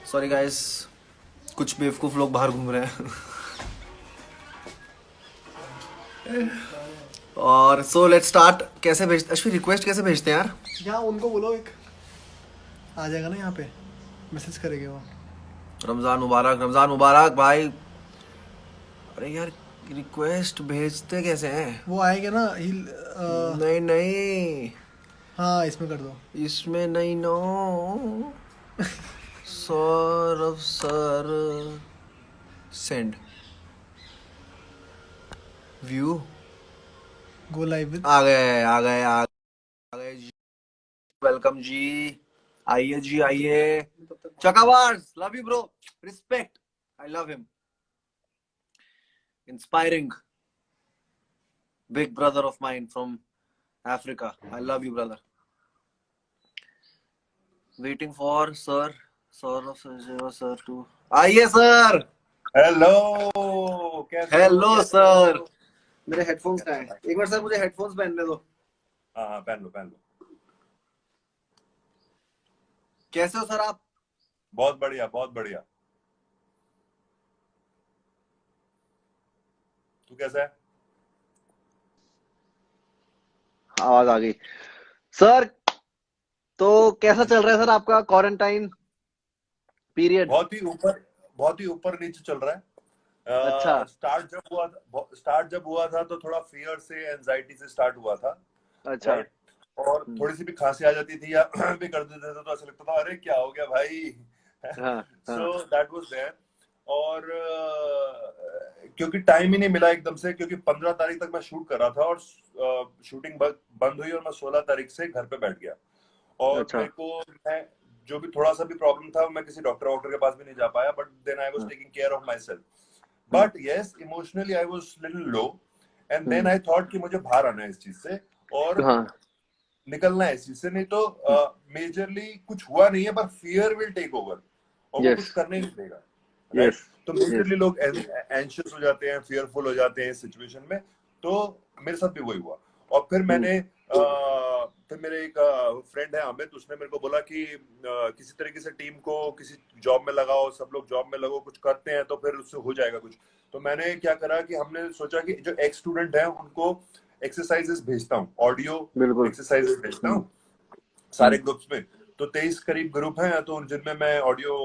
Sorry guys, कुछ बेवकूफ लोग बाहर घूम रहे हैं। और सो लेट्स स्टार्ट। कैसे भेजते अश्विन, रिक्वेस्ट कैसे भेजते हैं यार? यहाँ उनको बोलो, एक आ जाएगा ना यहाँ पे, मैसेज करेंगे वो। रमजान मुबारक, रमजान मुबारक भाई। अरे यार, रिक्वेस्ट भेजते कैसे हैं? वो आएगा ना नहीं नहीं, हाँ इसमें कर दो। इसमें नहीं no. Saurabh sir send view. Go live with. आ गए आ गए आ गए जी। वेलकम जी। आइए जी आइए। चकावार्स, love you bro, respect, I love him, inspiring, big brother of mine from Africa, I love you brother. Waiting for sir, sir too. आइए सर। हेलो, कैसे हो? Hello sir. मेरे हेडफोन्स कहाँ हैं? एक बार सर मुझे हेडफोन्स पहनने दो। हाँ हाँ, पहन लो पहन लो। कैसे हो सर आप? बहुत बढ़िया बहुत बढ़िया। तू कैसा है? आवाज आ गई सर। तो कैसा चल रहा है सर आपका क्वारंटाइन पीरियड? बहुत ही ऊपर नीचे चल रहा है। अच्छा। स्टार्ट जब हुआ था तो थोड़ा फियर से, एंजाइटी से स्टार्ट हुआ था। अच्छा। राइट। और थोड़ी सी भी खांसी आ जाती थी या भी कर देते थे तो ऐसा लगता था अरे क्या हो गया भाई। हाँ हाँ। So that was there. और क्योंकि टाइम ही नहीं मिला एकदम से, क्योंकि 15 तारीख तक मैं शूट कर रहा था और शूटिंग बंद हुई और मैं 16 तारीख से घर पे बैठ गया। और अच्छा। मेरे को, मैं जो भी थोड़ा सा भी प्रॉब्लम था, मैं किसी डॉक्टर वॉक्टर के पास भी नहीं जा पाया, बट देन आई वाज हाँ, taking care of myself. But yes, emotionally I was little low. And then I thought कि मुझे बाहर आना है इस चीज से और हाँ। निकलना है इस चीज से, नहीं तो मेजरली कुछ हुआ नहीं है, पर फियर विल टेक ओवर और वो कुछ यस करने नहीं देगा। राइट। यस तो यस। मेजरली लोग एंशियस हो जाते हैं, फियरफुल हो जाते हैं इस सिचुएशन में। तो मेरे साथ भी वही हुआ। और फिर फिर मेरे एक फ्रेंड है अमित, उसने मेरे को बोला कि किसी तरीके से टीम को किसी जॉब में लगाओ, सब लोग जॉब में लगो, कुछ करते हैं तो फिर उससे हो जाएगा कुछ। तो मैंने क्या करा कि हमने सोचा कि जो एक्स स्टूडेंट है उनको एक्सरसाइजेस भेजता हूँ, ऑडियो बिल्कुल। एक्सरसाइजेस भेजता हम्म, हूँ सारे ग्रुप्स में। तो 23 करीब ग्रुप हैं, तो जिनमें मैं ऑडियो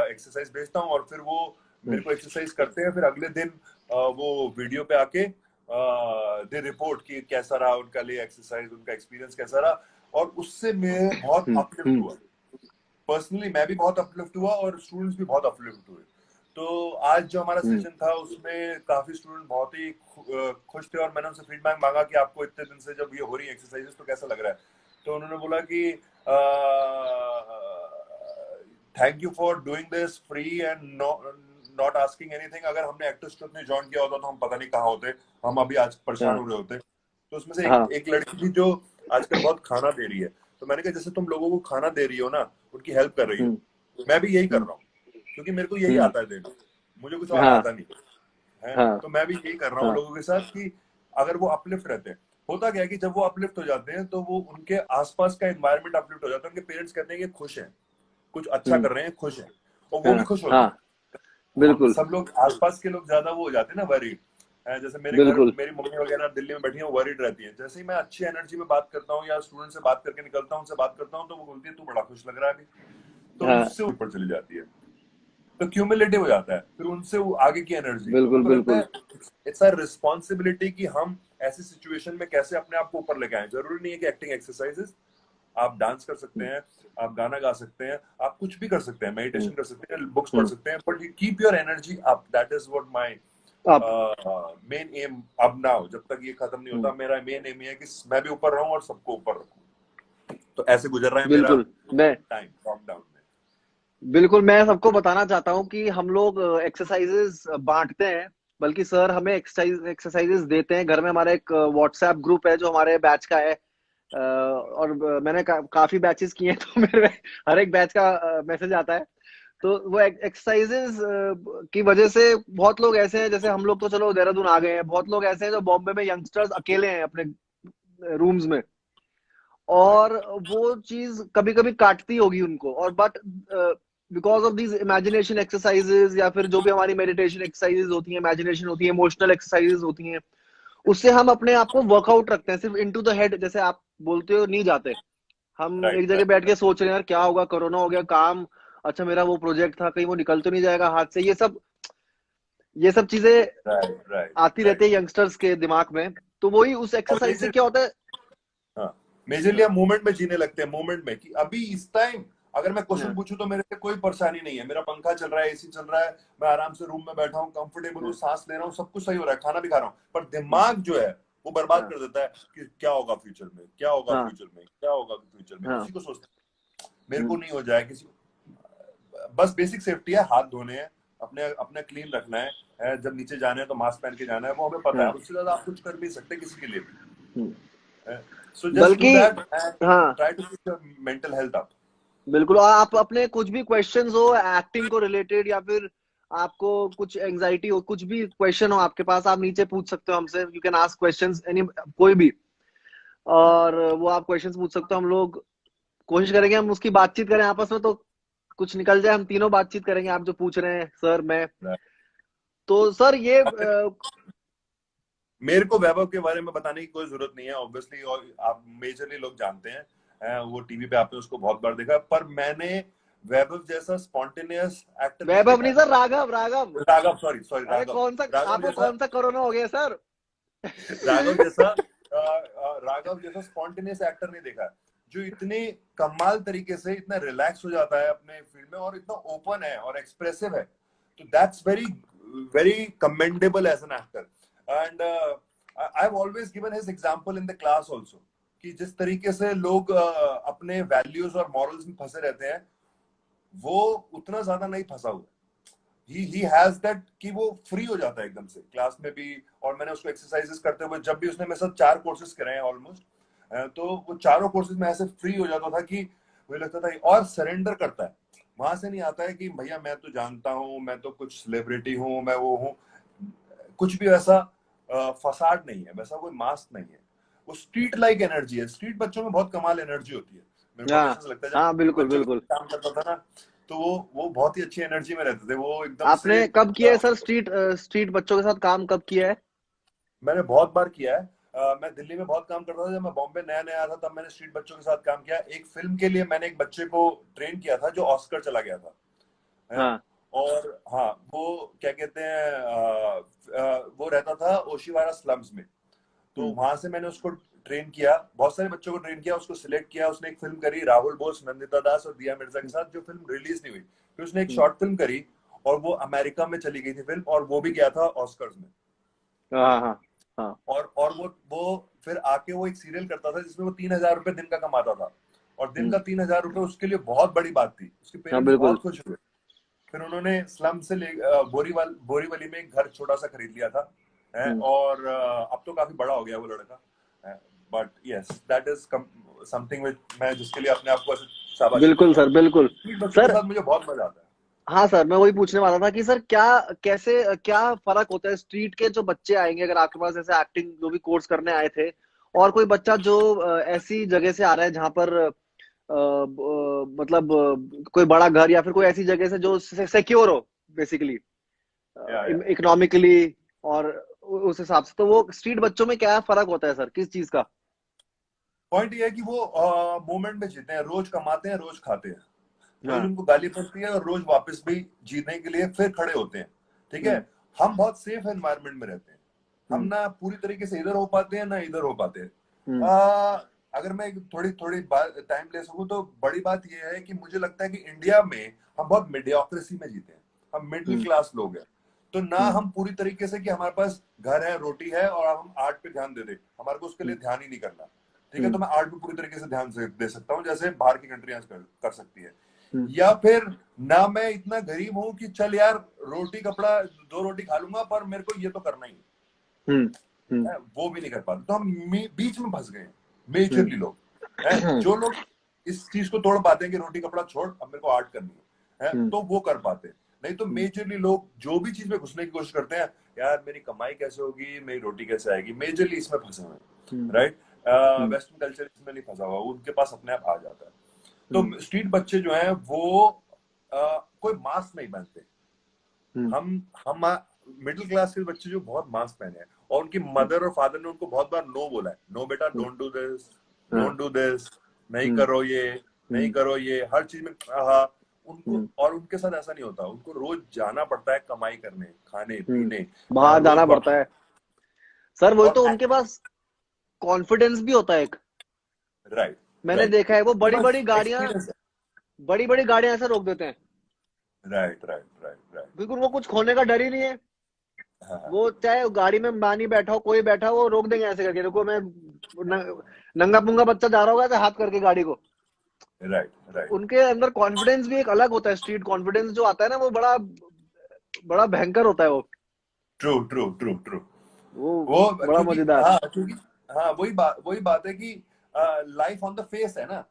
एक्सरसाइज भेजता हूँ और फिर वो मेरे को एक्सरसाइज करते हैं। फिर अगले दिन वो वीडियो पे आके दे रिपोर्ट कि कैसा रहा उनका लिए एक्सरसाइज, उनका एक्सपीरियंस कैसा रहा। और उससे मैं बहुत अपलिफ्ट हुआ। पर्सनली मैं भी बहुत अपलिफ्ट हुआ और स्टूडेंट्स भी बहुत अपलिफ्ट हुए। तो आज जो हमारा सेशन था उसमें काफी स्टूडेंट बहुत ही खुश थे और मैंने उनसे फीडबैक मांगा कि आपको इतने दिन से जब ये हो रही है एक्सरसाइजेस तो कैसा लग रहा है। तो उन्होंने बोला कि thank you for doing this free and not asking anything. अगर हमने एक्टर्स ट्रुप में ज्वाइन किया होता तो हम पता नहीं कहाँ होते, हम अभी आज परेशान हाँ हो रहे होते। तो उसमें से हाँ। एक लड़की थी जो आजकल बहुत खाना दे रही है। तो मैंने कहा जैसे तुम लोगों को खाना दे रही हो ना, उनकी हेल्प कर रही हो, मैं भी यही कर रहा हूँ, क्योंकि मेरे को यही आता है देना, मुझे कुछ और हाँ आता नहीं है। हाँ तो मैं भी यही कर रहा हूँ हाँ। लोगों के साथ कि अगर वो अपलिफ्ट रहते हैं, होता क्या है कि जब वो अपलिफ्ट हो जाते हैं तो वो उनके आसपास का एनवायरनमेंट अपलिफ्ट हो जाता है। उनके पेरेंट्स कहते हैं कि खुश हैं, कुछ अच्छा कर रहे हैं, खुश हैं, और वो भी हाँ खुश होते हाँ। हैं। हम बिल्कुल सब लोग, आसपास के लोग ज्यादा वो हो जाते हैं ना, वरीड। जैसे मेरे घर बिल्कुल। मेरी मम्मी वगैरह दिल्ली में बैठी है, वरीड रहती है। जैसे ही मैं अच्छी एनर्जी में बात करता हूँ या स्टूडेंट से बात करके निकलता हूँ, उनसे बात करता हूँ, तो वो बोलती है तू बड़ा खुश लग रहा है अभी। तो हाँ उससे ऊपर चली जाती है, तो क्यूमुलेटिव हो जाता है फिर उनसे वो आगे की एनर्जी। तो मेरे बिल्कुल को लगता बिल्कुल। है इट्स अ रिस्पॉन्सिबिलिटी कि हम ऐसी सिचुएशन में कैसे अपने आप को ऊपर लेके आए। जरूरी नहीं है कि एक्टिंग एक्सरसाइजेस, आप डांस कर सकते हैं, आप गाना गा सकते हैं, आप कुछ भी कर सकते हैं, मेडिटेशन कर सकते हैं, बुक्स पढ़ सकते हैं, but you keep your energy up. That is what my अब मेन एम। अब नाउ जब तक ये खत्म नहीं होता, मेरा मेन एम ये है कि मैं भी ऊपर रहूं और सबको ऊपर रखूं। तो ऐसे गुजर रहा है मेरा बिल्कुल मैं टाइम लॉकडाउन में। मैं सबको बताना चाहता हूँ कि हम लोग एक्सरसाइजेस बांटते हैं, बल्कि सर हमें एक्सरसाइजेस देते हैं। घर में हमारा एक व्हाट्सएप ग्रुप है जो हमारे बैच का है। और मैंने काफी बैचेस किए हैं तो मेरे में हर एक बैच का मैसेज आता है। तो वो एक्सरसाइजेस की वजह से बहुत लोग ऐसे हैं, जैसे हम लोग तो चलो देहरादून आ गए हैं, बहुत लोग ऐसे हैं जो बॉम्बे में यंगस्टर्स अकेले हैं अपने रूम्स में। राइट। और वो चीज कभी कभी काटती होगी उनको, और but because of these imagination exercises या फिर जो भी हमारी मेडिटेशन एक्सरसाइजेज होती है, इमेजिनेशन होती है, इमोशनल एक्सरसाइजेज होती हैं, उससे हम अपने आप को वर्कआउट रखते हैं, सिर्फ इनटू द हेड जैसे आप बोलते हो नहीं जाते। हम राइट एक जगह बैठ के सोच रहे हैं यार क्या होगा, कोरोना हो गया, काम, अच्छा मेरा वो प्रोजेक्ट था, कहीं वो निकल तो नहीं जाएगा हाथ से, ये सब चीजें राइट राइट आती रहती राइट। है यंगस्टर्स के दिमाग में। तो वही उस और एक्सरसाइज से मेजर क्या होता है। हाँ, मेजरली हम मोमेंट में जीने लगते हैं, मोमेंट में कि अभी इस टाइम अगर मैं क्वेश्चन हाँ, पूछूं तो मेरे लिए कोई परेशानी नहीं है, मेरा पंखा चल रहा है, एसी चल रहा है, मैं आराम से रूम में बैठा हूँ, कंफर्टेबल हूँ, हाँ, सांस ले रहा हूँ, सब कुछ सही हो रहा है, खाना भी खा रहा हूँ, पर हाँ, दिमाग जो है वो बर्बाद हाँ, कर देता है कि क्या होगा फ्यूचर में, क्या होगा हाँ, फ्यूचर में, क्या होगा फ्यूचर में, हाँ, उसी को सोचते हैं। मेरे को नहीं हो जाए किसी, बस बेसिक सेफ्टी है, हाथ धोने हैं, अपने अपने क्लीन रखना है, जब नीचे जाना है तो मास्क पहन के जाना है, वो हमें पता है, हाँ, उससे ज्यादा आप कुछ कर नहीं सकते किसी के लिए हम्म। भी। सो जस्ट डू बल्कि दैट एंड हाँ, try to keep your mental health up. बिल्कुल। और आप अपने कुछ भी क्वेश्चंस हो एक्टिंग को रिलेटेड, या फिर आपको कुछ एंजाइटी हो, कुछ भी क्वेश्चन हो आपके पास, आप नीचे पूछ सकते हो हमसे, you can ask questions any, कोई भी। और वो आप क्वेश्चंस पूछ सकते हो, हम लोग कोशिश करेंगे हम उसकी बातचीत करें आपस में, तो कुछ निकल जाए, हम तीनों बातचीत करेंगे, आप जो पूछ रहे हैं सर, मैं। तो सर ये मेरे को वैभव के बारे में बताने की कोई जरूरत नहीं है ऑब्वियसली, और आप मेजरली लोग जानते हैं, वो टीवी पे आपने उसको बहुत बार देखा, पर मैंने वैभव जैसा स्पॉन्टेनियस एक्टर नहीं वैभव देखा नहीं है। Sir, Raghav, Raghav. Raghav, sorry sorry, अरे राघव। कौन सा, राघव आपको जैसा, कौन सा कोरोना हो गया सर? राघव जैसा राघव जैसा स्पॉन्टेनियस एक्टर नहीं देखा, जो इतने कमाल तरीके से इतना रिलैक्स हो जाता है अपने फील्ड में, और इतना ओपन है और एक्सप्रेसिव है, तो that's very very commendable as an actor. And I have always given his example in the class also, कि जिस तरीके से लोग अपने वैल्यूज और मॉरल्स में फंसे रहते हैं, वो उतना ज्यादा नहीं फंसा हुआ। ही हैज दैट कि वो फ्री हो जाता है एकदम से क्लास में भी। और मैंने उसको एक्सरसाइजेस करते हुए, जब भी उसने मेरे साथ 4 कोर्सेज करे हैं ऑलमोस्ट, तो वो चारों कोर्सेज में ऐसे फ्री हो जाता था कि मुझे लगता था, और सरेंडर करता है, वहां से नहीं आता है कि भैया मैं तो जानता हूँ, मैं तो कुछ सेलिब्रिटी हूँ, मैं वो हूँ, कुछ भी वैसा फसाड नहीं है, वैसा कोई मास्क नहीं है, वो स्ट्रीट लाइक एनर्जी है। स्ट्रीट बच्चों में बहुत कमाल एनर्जी होती है, मेरे को हमेशा हाँ, से लगता है, जब हाँ, स्ट्रीट बिल्कुल बच्चों के बिल्कुल। साथ काम करता था ना, तो वो बहुत ही अच्छी एनर्जी में रहते थे, वो एकदम से आपने कब किया है सर स्ट्रीट स्ट्रीट बच्चों के साथ काम, कब किया है? मैंने बहुत बार किया है। मैं दिल्ली में बहुत काम करता था, जब मैं बॉम्बे नया नया आया था तब मैंने स्ट्रीट बच्चों के साथ काम किया। एक फिल्म के लिए मैंने एक बच्चे को ट्रेन किया था जो ऑस्कर चला गया था, है? हाँ, और हाँ, वो क्या कहते हैं, वो रहता था ओशिवारा स्लम्स में, तो हम्म, वहां से मैंने उसको ट्रेन किया, बहुत सारे बच्चों को ट्रेन किया, उसको सिलेक्ट किया, उसने एक फिल्म करी राहुल बोस, नंदिता दास और दिया मिर्जा के साथ, जो फिल्म रिलीज नहीं हुई, फिर उसने एक हम्म, शॉर्ट फिल्म करी, और वो अमेरिका में चली गई थी फिल्म, और वो भी गया था ऑस्कर्स में। हाँ, हाँ, हाँ, और वो फिर आके वो एक सीरियल करता था जिसमें वो 3,000 रुपए दिन का कमाता था, और दिन का 3,000 रुपए उसके लिए बहुत बड़ी बात थी, उसके हाँ, पेरेंट्स बिल्कुल। बहुत खुश हुए। फिर उन्होंने स्लम से बोरीवली में एक घर छोटा सा खरीद लिया था, है? हम्म, और अब तो काफी बड़ा हो गया वो लड़का, but yes that is something which मैं जिसके लिए अपने आप को ऐसे शाबाशी बिल्कुल देता हूँ। सर, बिल्कुल। स्ट्रीट बच्चों के सर, साथ मुझे बहुत मजा आता है। हाँ सर, मैं वही पूछने वाला था कि सर क्या, कैसे, क्या फर्क होता है स्ट्रीट के जो बच्चे आएंगे, अगर आपके पास ऐसे एक्टिंग जो भी कोर्स करने आए थे, और कोई बच्चा जो ऐसी जगह से आ रहा है जहां पर मतलब कोई बड़ा घर या फिर कोई ऐसी जगह से जो सिक्योर हो बेसिकली, या इकोनॉमिकली, और उस हिसाब से, तो वो स्ट्रीट बच्चों में क्या फर्क होता है सर, किस चीज का? पॉइंट ये है कि वो मोमेंट में जीते हैं, रोज कमाते हैं, रोज खाते हैं, रोज हाँ, उनको गाली पड़ती है, और रोज वापस भी जीने के लिए फिर खड़े होते हैं। ठीक है, हम्म, हम बहुत सेफ एनवायरनमेंट में रहते हैं, हम हम्म, ना पूरी तरीके से इधर हो पाते हैं ना इधर हो पाते हैं। हम्म, अगर मैं थोड़ी थोड़ी टाइम ले सकूं, तो बड़ी बात यह है कि मुझे लगता है कि इंडिया में हम बहुत मीडियोक्रेसी में जीते हैं, हम मिडिल हम्म, क्लास लोग हैं, तो ना हम्म, हम पूरी तरीके से कि हमारे पास घर है, रोटी है, और हम आर्ट पे ध्यान दे दे, हमारे को उसके लिए ध्यान ही नहीं करना। ठीक है, हम्म, तो मैं आर्ट पे पूरी तरीके से ध्यान दे सकता हूँ, जैसे बाहर की कंट्रियां कर सकती है। हम्म, या फिर ना मैं इतना गरीब हूं कि चल यार रोटी कपड़ा 2 रोटी खा लूंगा, पर मेरे को ये तो करना ही हम्म, हम्म, है, वो भी नहीं कर पाते, तो हम बीच में फंस गए हैं हम्म, मेजरली लोग। है जो लोग इस चीज को तोड़ पाते हैं कि रोटी कपड़ा छोड़, अब मेरे को आर्ट करनी है, हम्म, तो वो कर पाते हैं। नहीं तो हम्म, मेजरली लोग जो भी चीज में घुसने की कोशिश करते हैं, यार मेरी कमाई कैसे होगी, मेरी रोटी कैसे आएगी, मेजरली इसमें फंसे हुए हैं, हम्म, राइट? हम्म, वेस्टर्न कल्चर इसमें नहीं फंसा हुआ, उनके पास अपने आप आ जाता है। हम्म, तो स्ट्रीट बच्चे जो हैं वो कोई मास्क नहीं पहनते। हम्म, हम मिडिल क्लास के बच्चे जो बहुत मास्क पहने हैं, और उनकी मदर और फादर ने उनको बहुत बार नो बोला है, नो बेटा डोंट डू दिस, हाँ, डोंट डू दिस, नहीं हम्म, करो ये, नहीं हम्म, करो ये, हर चीज में हाँ उनको। हम्म, और उनके साथ ऐसा नहीं होता, उनको रोज जाना पड़ता है कमाई करने, खाने पीने, बाहर रोज जाना बहुत। पड़ता है सर, वही और तो उनके पास कॉन्फिडेंस भी होता है एक। राइट, मैंने राइट, देखा है वो उनके बड़ी पास बड़ी गाड़ियां, एक्सपीरियंस है। बड़ी बड़ी गाड़ियां ऐसे रोक देते हैं, राइट, राइट, राइट, राइट। बिल्कुल वो कुछ खोने का डर ही नहीं है। हाँ, हाँ, वो चाहे गाड़ी में मानी बैठा हो, कोई बैठा हो, वो रोक देंगे ऐसे करके, रुको मैं नंगा पुंगा बच्चा जा रहा होगा ऐसे हाथ करके गाड़ी को। राइट, तो राइट। उनके अंदर कॉन्फिडेंस भी एक अलग होता है, स्ट्रीट कॉन्फिडेंस जो आता है ना, वो बड़ा बड़ा भयंकर होता है वो। True, true, true, true. वो वो बड़ा क्योंकि मजेदार। हाँ, क्योंकि हाँ, वही बात है कि लाइफ ऑन द फेस है ना।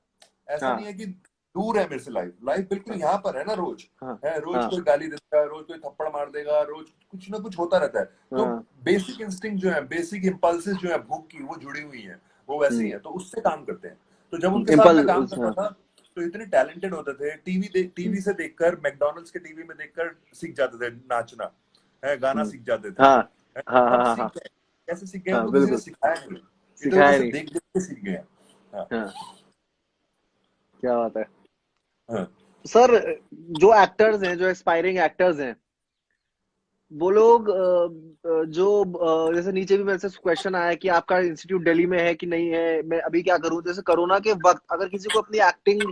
ऐसा नहीं हाँ, है कि दूर है मेरे से, लाइफ लाइफ बिल्कुल हाँ, यहाँ पर है ना, रोज हाँ, है, रोज हाँ, कोई गाली देता है, रोज कोई थप्पड़ मार देगा, रोज कुछ ना कुछ होता रहता है। तो हाँ, बेसिक इंस्टिंक्ट जो है, बेसिक इम्पल्सेस जो है भूख की, वो जुड़ी हुई है, वो वैसे ही है, तो उससे काम करते हैं। तो जब उनके साथ मैं काम इम्पल्स, करता हाँ, था, तो इतने टैलेंटेड होते थे, टीवी से देखकर, मैकडोनल्ड्स के टीवी में देखकर सीख जाते थे नाचना, है, गाना सीख जाते थे, हाँ, है, हाँ, हाँ, तब हाँ, सीख हाँ, गए। कैसे सीख गए? हाँ, उनको किसी ने बिल्कुल, सिखाया नहीं, इधर उधर सिखाया से नहीं। देख देख के सीख गए। हाँ, हाँ, क्या बात है हाँ, सर। जो एक्टर्स हैं, जो एस्पायरिंग एक्टर्स हैं, वो लोग जो जैसे नीचे भी मेरे से क्वेश्चन आया कि आपका इंस्टीट्यूट दिल्ली में है कि नहीं है, मैं अभी क्या करूं, जैसे कोरोना के वक्त अगर किसी को अपनी एक्टिंग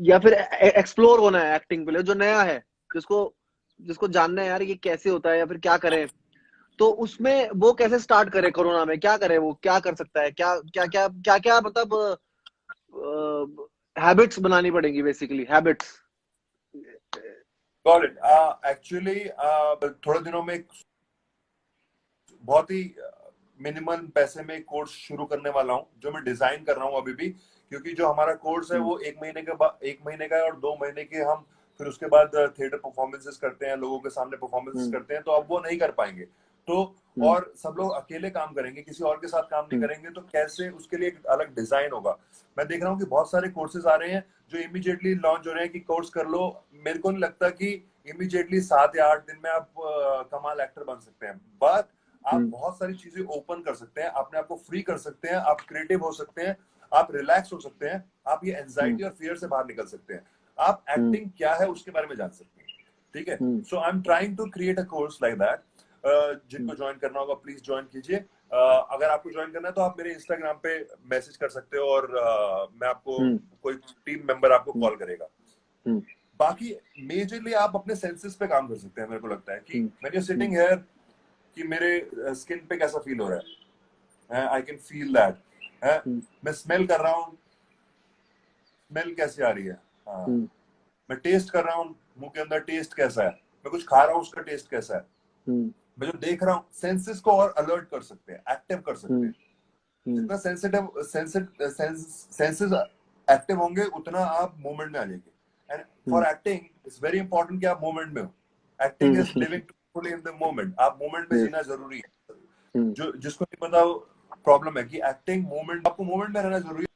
या फिर एक्सप्लोर होना है एक्टिंग के लिए, जो नया है, जिसको जिसको जानना है यार ये कैसे होता है या फिर क्या करें, तो उसमें वो कैसे स्टार्ट करे, कोरोना में क्या करे, वो क्या कर सकता है, क्या क्या क्या क्या क्या मतलब हैबिट्स बनानी पड़ेंगी, basically habits. Got it. Actually थोड़े दिनों में बहुत ही मिनिमल पैसे में कोर्स शुरू करने वाला हूँ, जो मैं डिजाइन कर रहा हूँ अभी भी, क्योंकि जो हमारा कोर्स है वो 1 महीने के बाद, 1 महीने का है, और 2 महीने के हम फिर उसके बाद थिएटर परफॉर्मेंसेस करते हैं, लोगों के सामने परफॉर्मेंसेस करते हैं, तो अब वो नहीं कर पाएंगे। तो और सब लोग अकेले काम करेंगे, किसी और के साथ काम नहीं करेंगे, तो कैसे, उसके लिए एक अलग डिजाइन होगा। मैं देख रहा हूँ कि बहुत सारे कोर्सेज आ रहे हैं जो इमीडिएटली लॉन्च हो रहे हैं कि कोर्स कर लो। मेरे को नहीं लगता कि इमीडिएटली 7 या 8 दिन में आप कमाल एक्टर बन सकते हैं, बट आप बहुत सारी चीजें ओपन कर सकते हैं, अपने आप को फ्री कर सकते हैं, आप क्रिएटिव हो सकते हैं, आप रिलैक्स हो सकते हैं, आप ये एंजाइटी और फियर से बाहर निकल सकते हैं, आप एक्टिंग क्या है उसके बारे में जान सकते हैं। ठीक है, so I am trying to create a course like that. जिनको ज्वाइन करना होगा प्लीज ज्वाइन कीजिए। अगर आपको ज्वाइन करना है तो आप मेरे इंस्टाग्राम पे मैसेज कर सकते हो, और मैं आपको, कोई टीम मेंबर आपको कॉल करेगा। बाकी मेजरली आप अपने सेंसेस पे काम कर सकते हैं। मेरे को लगता है कि व्हेन यू सिटिंग हियर, कि मेरे स्किन पे कैसा फील हो रहा है, आई कैन फील दैट है। मैं स्मेल कर रहा हूँ, स्मेल कैसी आ रही है, हाँ। मैं टेस्ट कर रहा हूँ, मुंह के अंदर टेस्ट कैसा है, मैं कुछ खा रहा हूँ, उसका टेस्ट कैसा है, मैं जो देख रहा हूँ, सेंसेस को और अलर्ट कर सकते हैं, एक्टिव कर सकते हैं। जितना सेंसेस एक्टिव होंगे, उतना आप मूवमेंट में आ जाएंगे। And for acting it's very important कि आप मूवमेंट में हो। Acting is living fully in the moment, आप मूवमेंट में जीना जरूरी है। जो जिसको नहीं पता, प्रॉब्लम है कि एक्टिंग मूवमेंट, आपको मूवमेंट में रहना जरूरी है।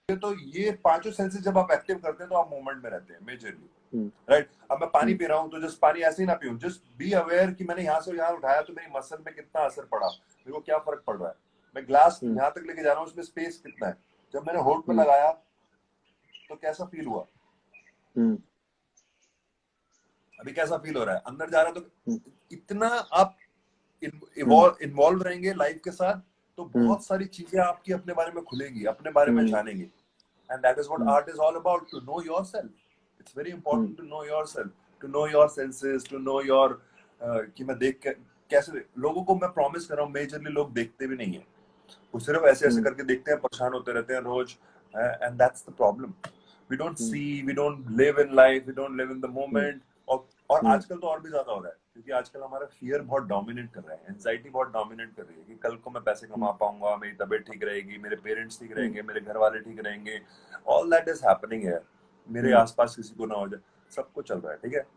तो ये पांचों सेंसेस जब आप एक्टिव करते हैं तो आप मूवमेंट में रहते हैं मेजरली, राइट। अब मैं पानी पी रहा हूँ, तो जस्ट पानी ऐसे ही ना पीऊं, जस्ट बी अवेयर कि मैंने यहाँ से यहाँ उठाया तो मेरी मसल में कितना असर पड़ा, मेरे को क्या फर्क पड़ रहा है, मैं ग्लास यहाँ तक लेके जा रहा हूँ, उसमें स्पेस कितना है, जब मैंने होठ पे लगाया तो कैसा फील हुआ, अभी कैसा फील हो रहा है, अंदर जा रहा है। तो इतना आप इन्वॉल्व रहेंगे लाइफ के साथ, तो बहुत सारी चीजें आपकी अपने बारे में खुलेंगी, अपने बारे में जानेंगे। And that is what art is all about, to know yourself. It's very important to know yourself, to know your senses, to know your, कि मैं देख के कैसे, लोगों को मैं प्रॉमिस कर रहा हूँ, मेजरली लोग देखते भी नहीं है, वो सिर्फ ऐसे ऐसे करके देखते हैं, परेशान होते रहते हैं रोज, and that's the problem. We don't see, we don't live in life, we don't live in the moment. और आजकल तो और भी ज्यादा हो रहा है, क्योंकि आजकल हमारा फियर बहुत डोमिनेट कर रहा है, एंजाइटी बहुत डोमिनेट कर रही है कि कल को मैं पैसे कमा पाऊंगा, मेरी तबीयत ठीक रहेगी, मेरे पेरेंट्स ठीक रहेंगे, मेरे घर वाले ठीक रहेंगे, ऑल दैट इज हैपनिंग है, मेरे आसपास किसी को ना हो जाए, सब कुछ चल रहा है। ठीक है,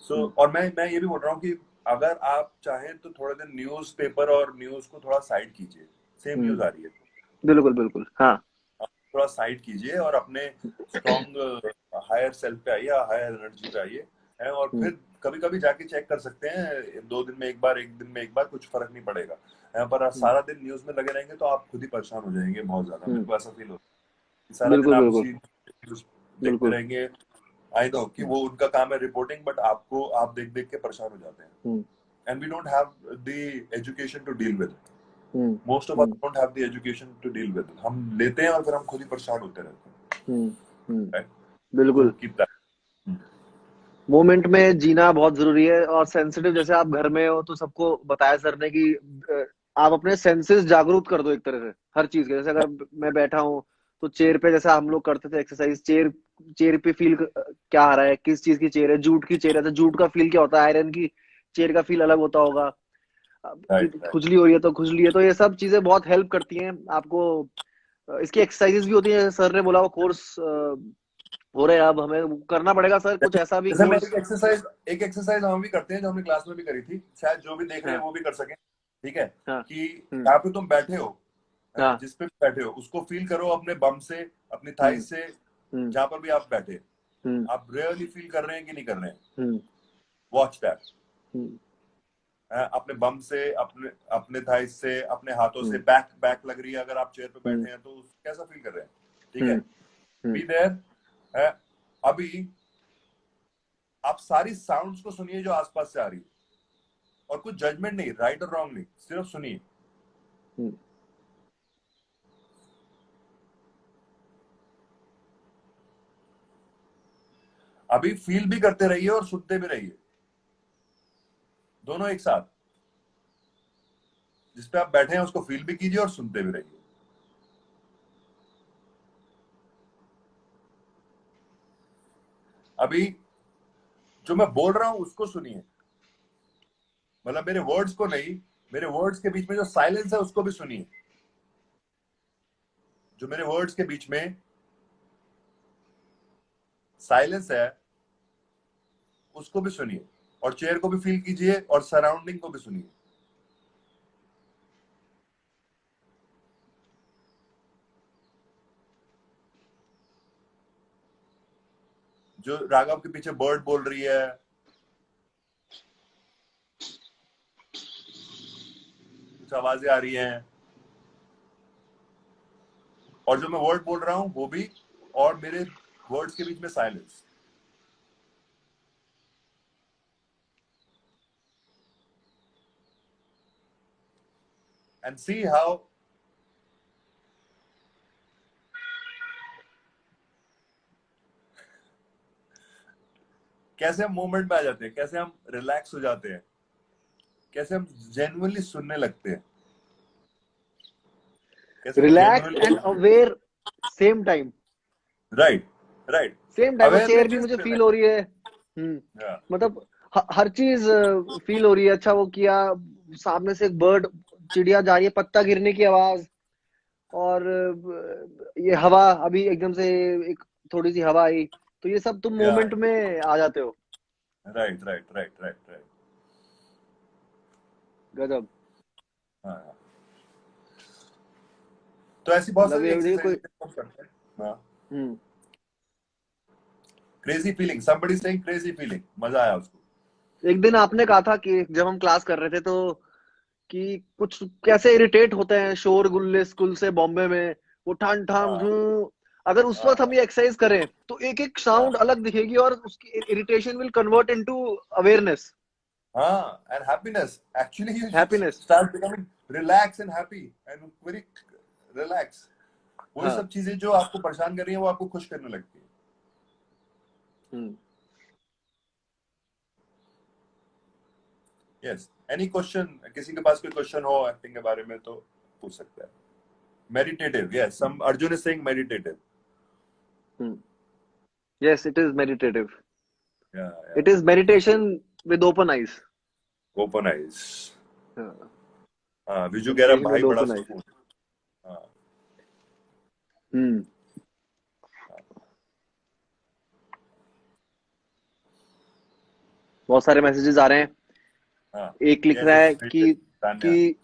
सो और मैं ये भी बोल रहा हूँ कि अगर आप चाहें तो थोड़े दिन न्यूज पेपर और न्यूज को थोड़ा साइड कीजिए, सेम न्यूज आ रही है, बिल्कुल बिल्कुल, हाँ। थोड़ा साइड कीजिए और अपने स्ट्रॉन्ग हायर सेल्फ पे आइए, हायर एनर्जी पे आइए है, और फिर कभी कभी जाके चेक कर सकते हैं, 2 दिन में एक बार, 1 दिन में एक बार, कुछ फर्क नहीं पड़ेगा। यहाँ पर सारा दिन न्यूज में लगे रहेंगे तो आप खुद ही परेशान हो जाएंगे बहुत ज्यादा। मेरे को ऐसा फील होता है सारा दिन बिल्कुल आप बिल्कुल उसी न्यूज देखते बिल्कुल। रहेंगे। आई नो कि वो उनका काम है रिपोर्टिंग, बट आप देख देख के परेशान हो जाते हैं। And we don't have the education to deal with, most of us don't have the education to deal with. हम लेते हैं और फिर हम खुद ही परेशान होते रहते हैं। Right? बिल्कुल। So keep that. मोमेंट में जीना बहुत जरूरी है, और सेंसिटिव जैसे आप घर में हो तो सबको बताया सर ने कि आप अपने सेंसेस जागरूक कर दो एक तरह से हर चीज के। जैसे अगर मैं बैठा हूँ तो चेयर पे, जैसे हम लोग करते थे एक्सरसाइज, चेयर चेयर पे फील क्या आ रहा है, किस चीज की चेयर है, जूट की चेयर है तो जूट का फील क्या होता है, आयरन की चेयर का फील अलग होता होगा, Right, right. खुजली हो रही है तो खुजली है, तो ये सब चीजें बहुत हेल्प करती हैं आपको। इसकी एक्सरसाइजेस भी होती है, सर ने बोला वो कोर्स हो रहे हैं, अब हमें करना पड़ेगा सर कुछ ऐसा भी जैसे मैं कोर्स। एक एक्सरसाइज हम भी करते हैं जो हमने क्लास में भी करी थी, शायद जो भी देख रहे हैं हाँ वो भी कर सके। ठीक है हाँ कि यहाँ पे तुम बैठे हो, हाँ जिस पे भी बैठे हो उसको फील करो अपने बम से, अपनी थाई से, जहां पर भी आप बैठे, आप रियली फील कर रहे हैं कि नहीं कर रहे हैं। Watch that. अपने बम से, अपने अपने थाई से, अपने हाथों से, बैक लग रही है अगर आप चेयर पे बैठे हैं तो कैसा फील कर रहे हैं। ठीक है, बी देयर। अभी आप सारी साउंड्स को सुनिए जो आसपास से आ रही है, और कुछ जजमेंट नहीं, राइट और रॉन्ग नहीं, सिर्फ सुनिए। अभी फील भी करते रहिए और सुनते भी रहिए, दोनों एक साथ। जिस पे आप बैठे हैं उसको फील भी कीजिए और सुनते भी रहिए। अभी जो मैं बोल रहा हूं उसको सुनिए, मतलब मेरे वर्ड्स को नहीं, मेरे वर्ड्स के बीच में जो साइलेंस है उसको भी सुनिए। जो मेरे वर्ड्स के बीच में साइलेंस है उसको भी सुनिए, और चेयर को भी फील कीजिए और सराउंडिंग को भी सुनिए। जो राघव के पीछे बर्ड बोल रही है, कुछ आवाजें आ रही हैं, और जो मैं वर्ड बोल रहा हूं वो भी, और मेरे वर्ड्स के बीच में साइलेंस। एंड सी हाउ कैसे हम मोमेंट में आ जाते हैं, कैसे हम रिलैक्स हो जाते हैं, कैसे हम जेन्युइनली सुनने लगते हैं, कैसे हम relax and genuinely. Aware same time. Right right. Same time वो चेयर भी अवेयरनेस मुझे फील इज हो रही है। मतलब हर चीज फील हो रही है। अच्छा वो किया, सामने से एक बर्ड, चिड़िया जा रही है, पत्ता गिरने की आवाज, और ये हवा अभी एकदम से एक थोड़ी सी हवा आई, तो ये सब तुम मोमेंट में आ जाते हो। Right right right right right. गजब। हाँ, तो ऐसी बहुत मतलब सारी ये कोई एक्सरसाइज करते हैं। हाँ, hmm crazy feeling, somebody saying crazy feeling, मजा आया उसको। एक दिन आपने कहा था कि जब हम क्लास कर रहे थे तो, कि कुछ कैसे इरिटेट होते हैं शोर गुल्ले स्कूल से बॉम्बे में, वो ठान ठान हाँ ढूं। अगर उस वक्त हम हाँ ये एक्सरसाइज करें तो एक एक साउंड हाँ अलग दिखेगी, और उसकी irritation will convert into awareness, हाँ, and happiness, actually you happiness. start becoming relaxed and happy and very relaxed। वही हाँ। सब चीजें जो आपको परेशान कर रही है वो आपको खुश करने लगती है। यस, एनी क्वेश्चन, किसी के पास कोई क्वेश्चन हो एक्टिंग के बारे में तो पूछ सकता है। Meditative, yes, some Arjun is saying meditative. Yes it is meditative. Yeah it is meditation with open eyes. Open eyes. हाँ, हाँ, विजू कह रहा मेडिटेशन भाई विद बड़ा ओपन आईज। सुकून। हाँ हम्म बहुत सारे मैसेजेस आ रहे हैं। हाँ, एक लिख रहा यस है तान्या। कि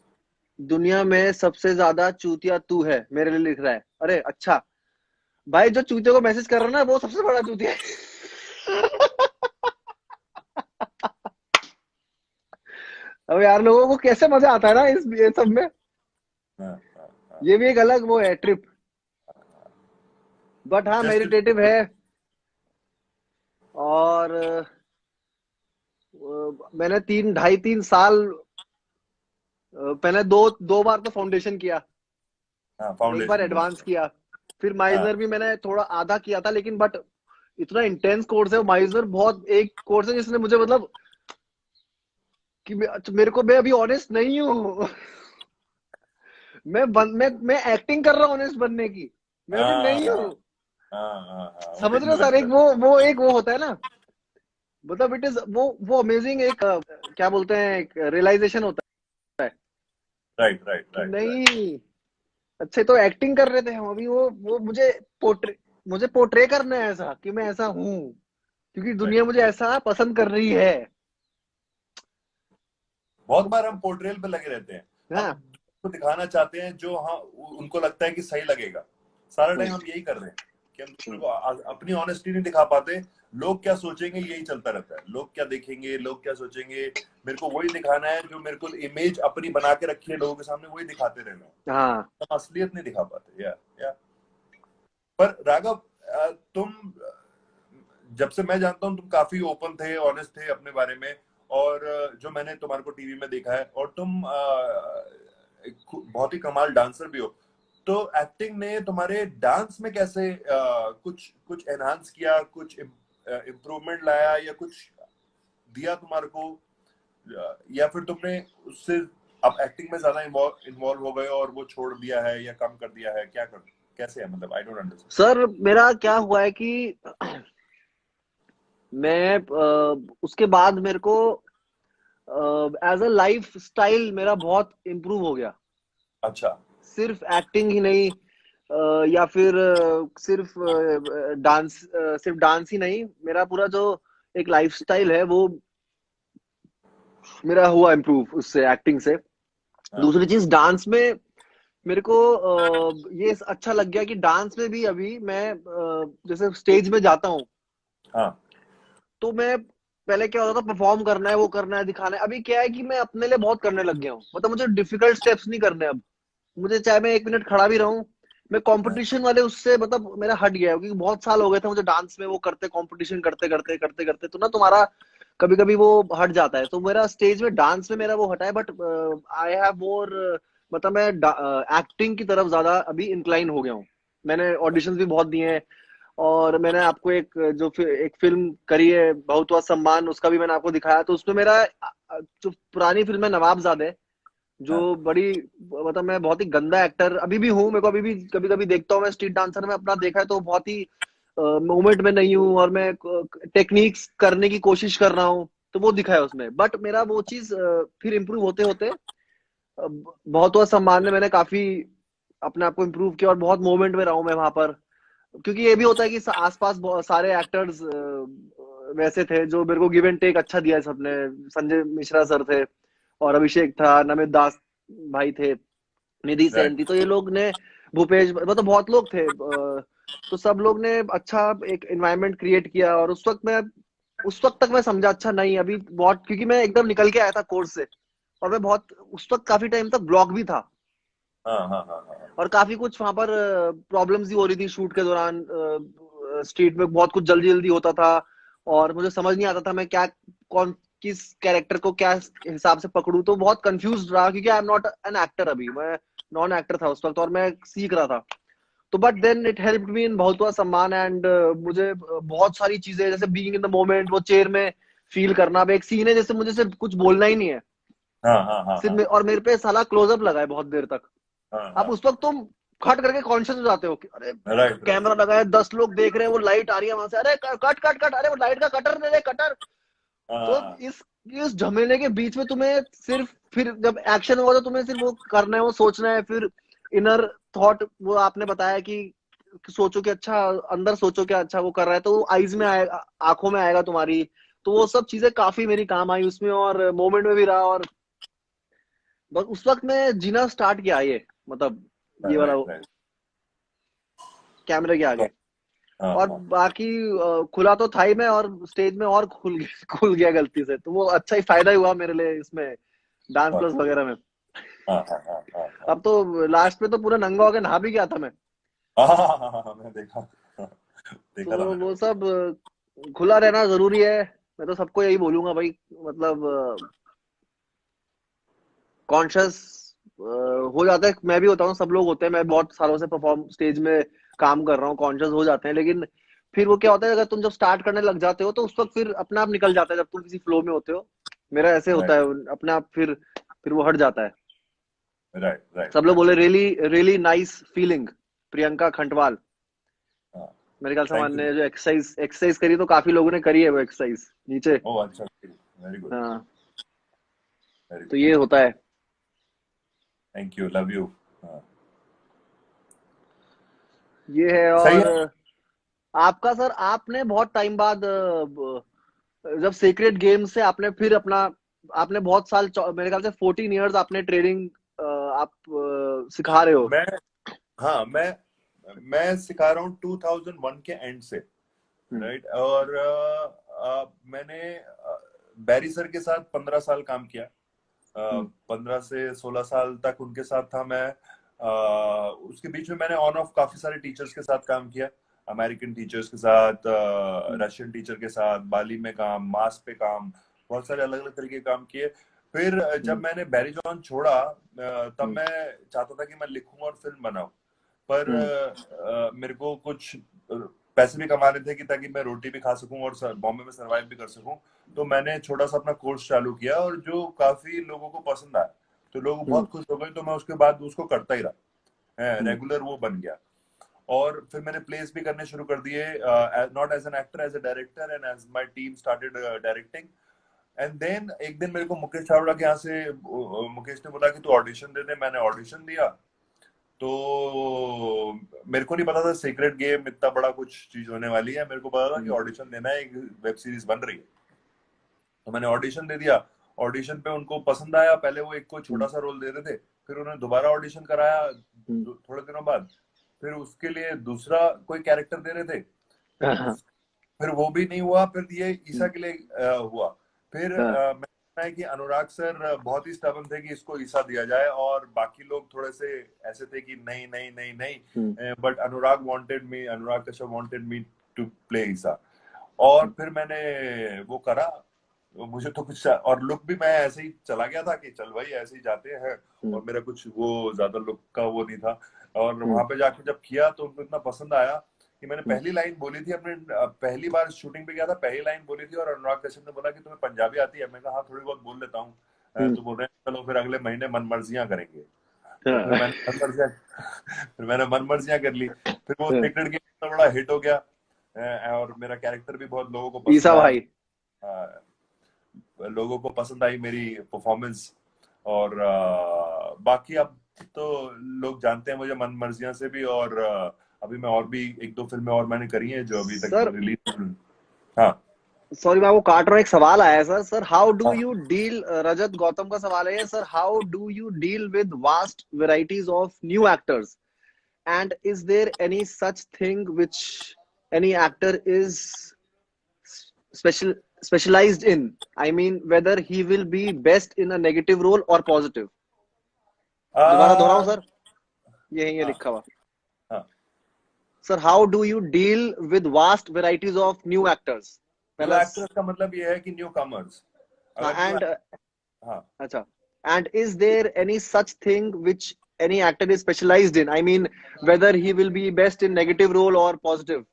दुनिया में सबसे ज्यादा चूतिया तू है, मेरे लिए लिख रहा है। अरे अच्छा, भाई जो चूते को मैसेज कर रहा है ना वो सबसे बड़ा चूतिया है। अब यार लोगों को कैसे मजा आता है ना इस ये सब में। हाँ, हाँ, हाँ। ये भी एक अलग वो है ट्रिप। बट हाँ जस्ट मेडिटेटिव है। और मैंने 3 2.5 3 साल पहले दो दो बार तो फाउंडेशन किया। हाँ, एक बार फाउंडेशन कोर्स। एडवांस किया। फिर हाँ, माइजर भी मैंने थोड़ा आधा किया था, लेकिन बट इतना इंटेंस कोर्स है माइजर, बहुत एक कोर्स है जिसने मुझे मतलब कि मेरे को, मैं अभी ऑनेस्ट नहीं हूँ। मैं एक्टिंग कर रहा हूँ ऑनेस्ट बनने की। मैं अभी हाँ, नहीं हूँ। हाँ, हाँ, हाँ, हाँ, वो समझ रहे हो सर, इग्नोरेंस एक है। वो एक वो होता है ना, मतलब इट इज वो अमेजिंग एक क्या बोलते हैं, एक रियलाइजेशन होता है राइट, राइट, कि राइट, राइट। नहीं, अच्छे तो एक्टिंग कर रहे थे हम अभी, वो पोर्ट्रे मुझे पोर्ट्रे करना है ऐसा कि मैं ऐसा हूँ, क्योंकि दुनिया राइट। मुझे ऐसा पसंद कर रही है। बहुत बार हम पोर्ट्रेल पे लगे रहते हैं। हम हाँ। को दिखाना चाहते हैं जो, हाँ, उनको लगता है कि सही लगेगा। सारा हम्म, टाइम हम यही कर रहे हैं कि हम दूसरों हम्म, को अपनी ऑनेस्टी नहीं दिखा पाते। लोग क्या सोचेंगे यही चलता रहता है, लोग क्या देखेंगे, लोग क्या सोचेंगे। मेरे को वही दिखाना है जो मेरे को इमेज अपनी बना के रखी है लोगों के सामने, वही दिखाते रहना है। हाँ हम असलियत नहीं दिखा पाते। या पर राघव, तुम, जब से मैं जानता हूँ तुम काफी ओपन थे, ऑनेस्ट थे अपने बारे में। और जो मैंने तुम्हारे को टीवी में देखा है, और तुम बहुत ही कमाल डांसर भी हो। तो एक्टिंग ने तुम्हारे डांस में कैसे कुछ कुछ एनहांस किया, कुछ इम्प्रूवमेंट लाया, या कुछ दिया तुम्हारे को, या फिर तुमने उससे अब एक्टिंग में ज्यादा इन्वॉल्व हो गए और वो छोड़ दिया है या कम कर दिया है, क्या कर, कैसे है, मतलब आई डोंट अंडरस्टैंड। सर, मेरा क्या हुआ है कि मैं उसके बाद मेरे को एज अ लाइफ स्टाइल मेरा बहुत इम्प्रूव हो गया। अच्छा। सिर्फ एक्टिंग ही नहीं, या फिर सिर्फ डांस ही नहीं, मेरा पूरा जो एक लाइफस्टाइल है वो मेरा हुआ इम्प्रूव उससे, एक्टिंग से। हाँ, दूसरी चीज डांस में मेरे को ये अच्छा लग गया कि डांस में भी अभी मैं जैसे स्टेज में जाता हूँ हाँ, तो मैं, पहले क्या होता था परफॉर्म करना है, वो करना है, दिखाना है, अभी क्या है कि मैं अपने लिए बहुत करने लग गया हूँ, मतलब मुझे डिफिकल्ट स्टेप्स नहीं करने अब। मुझे चाहे मैं 1 मिनट खड़ा भी रहूं, मैं हाँ, कंपटीशन वाले उससे मतलब मेरा हट गया है, क्योंकि बहुत साल हो गए थे मुझे डांस में वो करते, कंपटीशन करते करते करते करते, तो ना तुम्हारा कभी कभी वो हट जाता है, तो मेरा स्टेज में डांस में मेरा वो हटा है। बट आई हैव मोर, मतलब मैं एक्टिंग की तरफ ज्यादा अभी इंक्लाइन हो गया हूँ। मैंने ऑडिशंस भी बहुत दिए हैं, और मैंने आपको एक फिल्म करी है बहुत हुआ सम्मान, उसका भी मैंने आपको दिखाया, तो उसमें मेरा जो पुरानी फिल्म है नवाबजादे, हाँ, जो बड़ी, मतलब मैं बहुत ही गंदा एक्टर अभी भी हूँ, मेरे को अभी भी कभी कभी देखता हूँ मैं स्ट्रीट डांसर में अपना देखा है तो बहुत ही मोमेंट में नहीं हूँ, और मैं टेक्निक्स करने की कोशिश कर रहा हूँ, तो वो दिखा है उसमें। बट मेरा वो चीज फिर इम्प्रूव होते होते बहुत हुआ सम्मान में मैंने काफी अपने आप को इम्प्रूव किया, और बहुत मोमेंट में रहा हूँ मैं वहां पर, क्योंकि ये भी होता है कि आसपास बहुत सारे एक्टर्स वैसे थे जो मेरे को गिव एंड टेक अच्छा दिया है सबने। संजय मिश्रा सर थे, और अभिषेक था, नमित दास भाई थे, निधि सेन राइट। थी, तो ये लोग ने, भूपेश, मतलब बहुत लोग थे, तो सब लोग ने अच्छा एक एनवायरनमेंट क्रिएट किया। और उस वक्त तक मैं समझा अच्छा नहीं अभी बहुत, क्योंकि मैं एकदम निकल के आया था कोर्स से, और मैं बहुत उस वक्त काफी टाइम तक ब्लॉक भी था, हाँ, हाँ, हाँ, हाँ, और काफी कुछ वहां पर प्रॉब्लम्स भी हो रही थी शूट के दौरान। स्ट्रीट में बहुत कुछ जल्दी जल्दी होता था, और मुझे समझ नहीं आता था मैं क्या, कौन किस कैरेक्टर को क्या हिसाब से पकड़ूं, तो बहुत कंफ्यूज रहा, क्योंकि I am not an actor, अभी मैं नॉन एक्टर था उस वक्त, और मैं सीख रहा था। तो but then it helped me in बहुत हुआ सम्मान, एंड मुझे बहुत सारी चीजें, जैसे बीइंग इन द मोमेंट, वो चेयर में फील करना। अब एक सीन है जैसे मुझे सिर्फ कुछ बोलना ही नहीं है, हाँ, हाँ, हाँ, सिर्फ हाँ, और मेरे पे साला क्लोजअप लगा है बहुत देर तक। हाँ, अब हाँ। उस वक्त तुम खट करके कॉन्शियस हो जाते हो कि अरे राइट, राइट। कैमरा लगा है, 10 लोग देख रहे हैं, वो लाइट आ रही है वहां से, अरे कट कट कट, अरे वो लाइट का कटर दे दे, कटर। तो हाँ, इस झमेले के बीच में तुम्हें सिर्फ, फिर जब एक्शन होगा तो तुम्हें सिर्फ वो करना है, वो सोचना है, फिर इनर थॉट, वो आपने बताया कि सोचो कि अच्छा, अंदर सोचो कि अच्छा वो कर रहा है, तो वो आईज में आएगा, आंखों में आएगा तुम्हारी। तो वो सब चीजें काफी मेरी काम आई उसमें, और मोमेंट में भी रहा, और बस उस वक्त में जीना स्टार्ट किया ये, मतलब ये वाला। Right, right. कैमरे के आगे। हाँ और हाँ बाकी खुला तो था ही मैं, और स्टेज में और खुल गया गलती से, तो वो अच्छा ही फायदा ही हुआ मेरे लिए इसमें, डांस हाँ प्लस वगैरह में। हाँ हाँ हाँ हाँ हाँ अब तो लास्ट में तो पूरा नंगा होके नहा भी गया था मैं। हाँ हाँ हाँ हाँ, हाँ, हाँ, मैं देखा, हाँ, देखा था तो मैंने। वो सब खुला रहना जरूरी है। मैं तो सबको यही बोलूंगा भाई, मतलब कॉन्शियस हो जाता है। मैं भी होता हूँ, सब लोग होते हैं, मैं बहुत सालों से परफॉर्म स्टेज में काम कर रहा हूँ, कॉन्शियस हो जाते हैं। लेकिन फिर वो क्या होता है, अगर तुम जब स्टार्ट करने लग जाते हो तो उस वक्त फिर अपने आप निकल जाता है, जब तुम किसी फ्लो में होते हो। मेरा ऐसे होता राइट है अपने आप, फिर वो हट जाता है। राइट राइट सब लोग राइट। बोले really really nice feeling, Priyanka Khandwal. हाँ, मेरे ख्याल से थैंक यू। हमने जो एक्सरसाइज करी, तो काफी लोगों ने करी है वो एक्सरसाइज नीचे। ओह अच्छा, वेरी गुड, हाँ, वेरी तो गुड, ये होता है। Thank you, love you. हाँ, ये है। सही और है। आपका सर, आपने बहुत टाइम बाद जब सीक्रेट गेम से आपने फिर अपना, आपने बहुत साल, मेरे ख्याल से 14 इयर्स आपने ट्रेनिंग आप सिखा रहे हो। मैं हाँ मैं सिखा रहा हूँ 2001 के एंड से, हम्म, राइट। और मैंने बैरी सर के साथ 15 साल काम किया। हम्म, 15 से 16 साल तक उनके साथ था मैं। उसके बीच में मैंने ऑन ऑफ काफी सारे टीचर्स के साथ काम किया, अमेरिकन टीचर्स के साथ, हम्म, रशियन टीचर के साथ, बाली में काम, मास पे काम, बहुत सारे अलग अलग तरीके के काम किए। फिर जब हम्म, मैंने बैरी जॉन छोड़ा, तब हम्म, मैं चाहता था कि मैं लिखूं और फिल्म बनाऊं। पर हम्म, मेरे को कुछ पैसे भी कमाने थे कि ताकि मैं रोटी भी खा सकूं और बॉम्बे में सरवाइव भी कर सकूं। तो मैंने छोटा सा अपना कोर्स चालू किया, और जो काफी लोगों को पसंद आया, तो लोग हम्म, बहुत खुश हो गए। तो मैं उसके बाद उसको करता ही रहा, हम्म, रेगुलर वो बन गया। और फिर मैंने प्लेस भी करने शुरू कर दिए, not as an actor, as a director, and as my team started directing. And then एक दिन मेरे को मुकेश छाबड़ा के यहाँ से मुकेश ने बोला कि तू ऑडिशन दे दे। मैंने ऑडिशन दिया। तो मेरे को नहीं पता था सीक्रेट गेम इतना बड़ा कुछ चीज होने वाली है। मेरे को पता था कि हम्म, ऑडिशन देना है, एक वेब सीरीज बन रही है। तो मैंने ऑडिशन दे दिया। ऑडिशन पे उनको पसंद आया। पहले वो एक को छोटा हम्म, सा रोल दे रहे थे, फिर उन्होंने दोबारा ऑडिशन कराया हम्म, थोड़े दिनों बाद। फिर उसके लिए दूसरा कोई कैरेक्टर दे रहे थे, हाँ, उस फिर वो भी नहीं हुआ। फिर ये ईसा हम्म, के लिए हुआ। फिर हाँ, मैंने सुना है कि अनुराग सर बहुत ही स्टबन थे कि इसको ईसा दिया जाए, और बाकी लोग थोड़े से ऐसे थे कि नहीं नहीं नहीं हम्म, नहीं, but Anurag Kashyap wanted me to play Isa. और फिर मैंने वो करा। मुझे तो कुछ, और लुक भी मैं ऐसे ही चला गया था कि चल भाई ऐसे ही जाते हैं। हम्म, और मेरा कुछ वो ज्यादा लुक का वो नहीं था। और हम्म, वहां पे जाके जब किया तो उनको इतना पसंद आया कि मैंने हम्म, पहली लाइन बोली थी अपने, पहली बार शूटिंग पे गया था, पहली लाइन बोली थी, और अनुराग कश्यप ने बोला कि तुम्हें पंजाबी आती है? मैं कहा हाँ थोड़ी बहुत बोल लेता हूँ। हम्म, तो बोल रहे हैं चलो फिर अगले महीने मन मर्जियां करेंगे। तो फिर हाँ, मैंने मन मर्जियां फिर मैंने मन मर्जियां कर ली। फिर वो हाँ, सीक्रेट गेम इतना बड़ा हिट हो गया, और मेरा कैरेक्टर भी बहुत लोगों को पसंद ईसा आया। भाई। लोगों को पसंद आई मेरी परफॉर्मेंस। और बाकी अब तो लोग जानते हैं मुझे मन मर्जियां से भी, और अभी मैं और भी एक दो फिल्में और मैंने करी हैं जो अभी तक सर रिलीज। हाँ सॉरी, मैं आपको काट रहा हूँ, एक सवाल आया है सर। सर हाउ डू हाँ। यू डील, रजत गौतम का सवाल है sir, how do you deal with vast varieties of new actors, and is there any such thing which any actor is specialized in? I mean, whether he will be best in a negative role or positive. दोबारा दोहराऊं आ, sir, यही है हाँ लिखा हुआ। हाँ। Sir how do you deal with vast varieties of new actors, new पहला actors का मतलब ये है कि न्यू कमर्स, अगर न्यू। एंड हाँ। अच्छा, and is there any such thing which any actor is specialized in? I mean, whether he will be best in negative role or positive.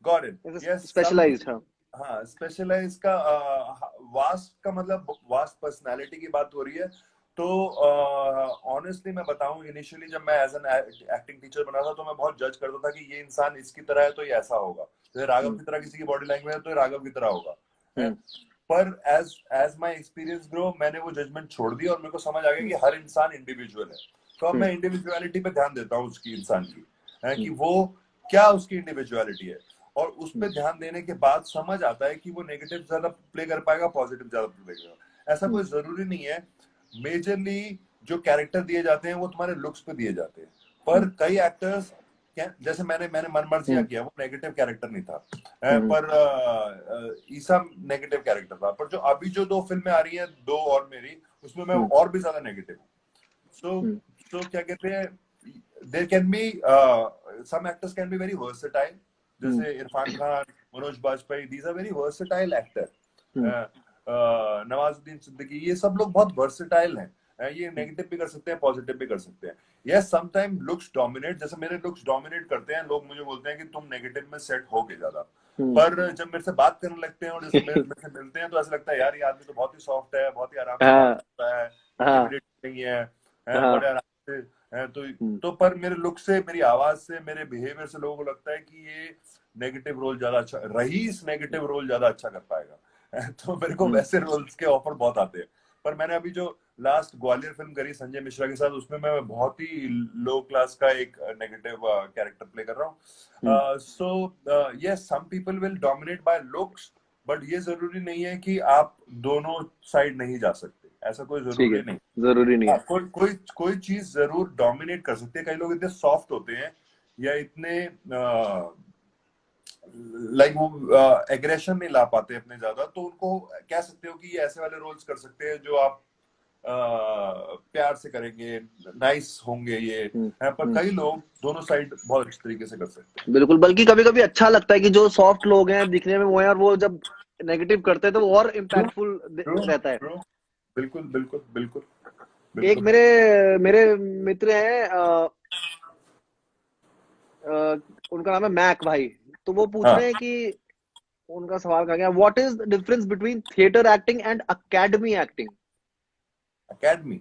Got it, Is yes some. specialized, हाँ। हाँ, specialise का vast का मतलब vast personality की बात हो रही है। तो ऑनेस्टली मैं बताऊं, इनिशियली जब मैं एज एन एक्टिंग टीचर बना था तो मैं बहुत जज करता था कि ये इंसान इसकी तरह है तो ये ऐसा होगा, जैसे राघव हम्म, की तरह किसी की बॉडी लैंग्वेज है तो ये राघव की तरह होगा, है। हम्म, पर as as my experience grow, मैंने वो जजमेंट छोड़ दी और मेरे को समझ आ गया हम्म, कि हर इंसान इंडिविजुअल है। तो अब हम्म, मैं इंडिविजुअलिटी पे ध्यान देता हूँ उसकी, इंसान की, है कि हम्म, वो क्या उसकी इंडिविजुअलिटी है। और उस हम्म, पर ध्यान देने के बाद समझ आता है कि वो नेगेटिव ज्यादा प्ले कर पाएगा, पॉजिटिव ज्यादा प्ले करेगा। ऐसा हम्म, कोई जरूरी नहीं है। मेजरली जो कैरेक्टर दिए जाते हैं वो तुम्हारे लुक्स पे दिए जाते हैं, पर हम्म, कई एक्टर्स जैसे मैंने मैंने मनमर्जिया किया, वो नेगेटिव कैरेक्टर नहीं था। हम्म, पर ईसा नेगेटिव कैरेक्टर था, पर जो अभी जो 2 फिल्में आ रही हैं, 2 और मेरी, उसमें मैं हम्म, और भी ज्यादा नेगेटिव हूँ। सो हम्म, सो क्या कहते हैं, there can be some actors can be very versatile, hmm, जैसे Irrfan Khan, Manoj Bajpayee, these are very versatile actor. Hmm, Nawazuddin Siddiqui, ये सब लोग बहुत वर्सेटाइल हैं। ये नेगेटिव भी कर सकते हैं, पॉजिटिव भी कर सकते हैं। यस, समटाइम लुक्स डोमिनेट, जैसे मेरे लुक्स डोमिनेट करते हैं, लोग मुझे बोलते हैं कि तुम नेगेटिव में सेट हो गए ज्यादा। हम्म, पर जब मेरे से बात करने लगते हैं और जैसे मेरे से मिलते हैं, तो ऐसा लगता है यार ये आदमी तो बहुत ही सॉफ्ट है, बहुत ही आराम से बात हाँ, करता है, हाँ, इंटिमिडेट नहीं है, हाँ, बड़े आराम से है। हम्म, तो पर मेरे लुक से, मेरी आवाज से, मेरे बिहेवियर से लोगों को लगता है कि ये नेगेटिव रोल ज्यादा अच्छा, रईस नेगेटिव रोल ज्यादा अच्छा कर पाएगा। तो मेरे को हम्म, वैसे रोल्स के ऑफर बहुत आते हैं। पर मैंने अभी जो लास्ट ग्वालियर फिल्म करी संजय मिश्रा के साथ, उसमें मैं बहुत ही लो क्लास का एक नेगेटिव कैरेक्टर प्ले कर रहा हम्म, हूँ। So yes, some people will dominate by looks, but ये जरूरी नहीं है कि आप दोनों साइड नहीं जा सकते, ऐसा कोई ठीक है, जरूरी नहीं। जरूरी नहीं हाँ, है। कोई चीज जरूर डोमिनेट कर सकती है। कई लोग इतने सॉफ्ट होते हैं या इतने लाइक वो एग्रेशन नहीं ला पाते अपने ज्यादा, तो उनको कह सकते हो कि ये ऐसे वाले रोल्स कर सकते हैं जो आप प्यार से करेंगे, नाइस होंगे ये। हम्म, पर हम्म, कई लोग दोनों साइड बहुत अच्छे तरीके से कर सकते बिल्कुल, बल्कि कभी कभी अच्छा लगता है कि जो सॉफ्ट लोग हैं दिखने में वो है, और वो जब नेगेटिव करते हैं तो वो और हैं। इम्पैक्टफुल ट्रू, रहता है। ट्रू, बिल्कुल बिल्कुल बिल्कुल एक बिल्कुल। मेरे मेरे मित्र हैं, उनका नाम है मैक भाई। तो वो पूछ रहे हाँ, हैं कि उनका सवाल कहा गया, what is the difference between theatre acting and academy acting? Academy,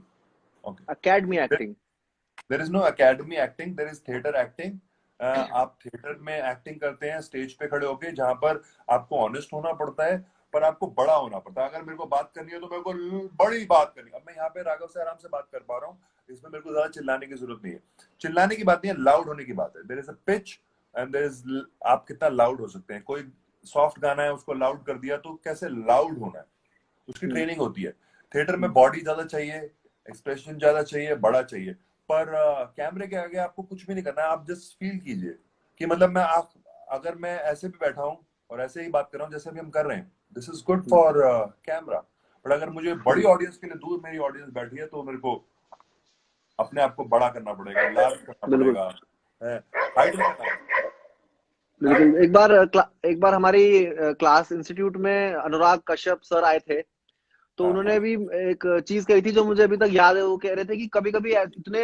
okay. Academy acting. There is no academy acting, there is theatre acting. आप थिएटर में एक्टिंग करते हैं स्टेज पे खड़े होके, जहां पर आपको ऑनेस्ट होना पड़ता है, पर आपको बड़ा होना पड़ता है। अगर मेरे को बात करनी है तो मेरे को बड़ी बात करनी है। अब मैं यहाँ पे राघव से आराम से बात कर पा रहा हूँ, इसमें मेरे को ज्यादा चिल्लाने की जरूरत नहीं है। चिल्लाने की बात नहीं है, लाउड होने की बात है। There is a pitch and there is, आप कितना लाउड हो सकते हैं। कोई सॉफ्ट गाना है, उसको लाउड कर दिया, तो कैसे लाउड होना है, उसकी हम्म, ट्रेनिंग होती है। थिएटर में हम्म, बॉडी ज्यादा चाहिए, एक्सप्रेशन ज्यादा चाहिए, बड़ा चाहिए। पर कैमरे के आगे आपको कुछ भी नहीं करना है, आप जस्ट फील कीजिए कि मतलब मैं आप, अगर मैं ऐसे भी बैठा हूँ और ऐसे ही बात कर रहा हूँ जैसे भी हम कर रहे हैं, this is good hmm, for camera. But अगर मुझे बड़ी हम्म, ऑडियंस के लिए, दूर मेरी ऑडियंस बैठी है, तो मेरे को अपने आप को बड़ा करना पड़ेगा, लार्ज करना बिल्कुल, पड़ेगा, हाइड नहीं करना पड़ेगा, हाइड बिल्कुल। नहीं एक बार हमारी क्लास इंस्टीट्यूट में अनुराग कश्यप सर आए थे। तो करना। उन्होंने भी एक चीज कही थी जो मुझे अभी तक याद है। वो कह रहे थे कि कभी कभी इतने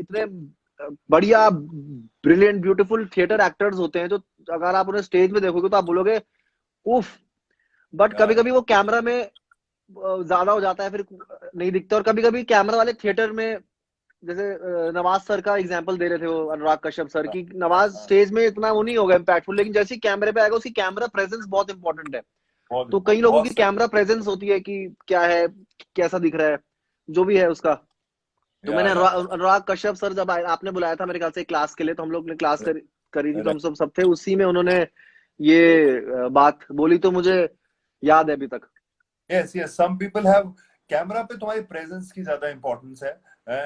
इतने बढ़िया, ब्रिलियंट, ब्यूटीफुल थिएटर एक्टर्स होते हैं जो अगर आप उन्हें स्टेज में देखोगे तो आप बोलोगे उफ। बट कभी हाँ, कभी वो कैमरा में ज्यादा हो जाता है, फिर नहीं दिखता। और कभी कभी कैमरा वाले थिएटर में, जैसे नवाज सर का एग्जांपल दे रहे थे वो अनुराग कश्यप सर, हाँ, की हाँ, नवाज हाँ, स्टेज में इतना वो नहीं होगा इम्पैक्टफुल, लेकिन जैसे ही कैमरे पे आएगा उसकी कैमरा प्रेजेंस बहुत इंपॉर्टेंट है। बहुत तो कई इंपॉर्टेंट, लोगों बहुत की सही। कैमरा प्रेजेंस होती है कि क्या है, कैसा दिख रहा है, जो भी है उसका। तो मैंने या अनुराग कश्यप सर जब आपने बुलाया था मेरे ख्याल से क्लास के लिए, तो हम लोग ने क्लास करी थी, तो हम सब थे उसी में। उन्होंने ये बात बोली तो मुझे याद है अभी तक। Yes yes, some people have, camera पे तुम्हारी प्रेजेंस की ज्यादा इंपॉर्टेंस है।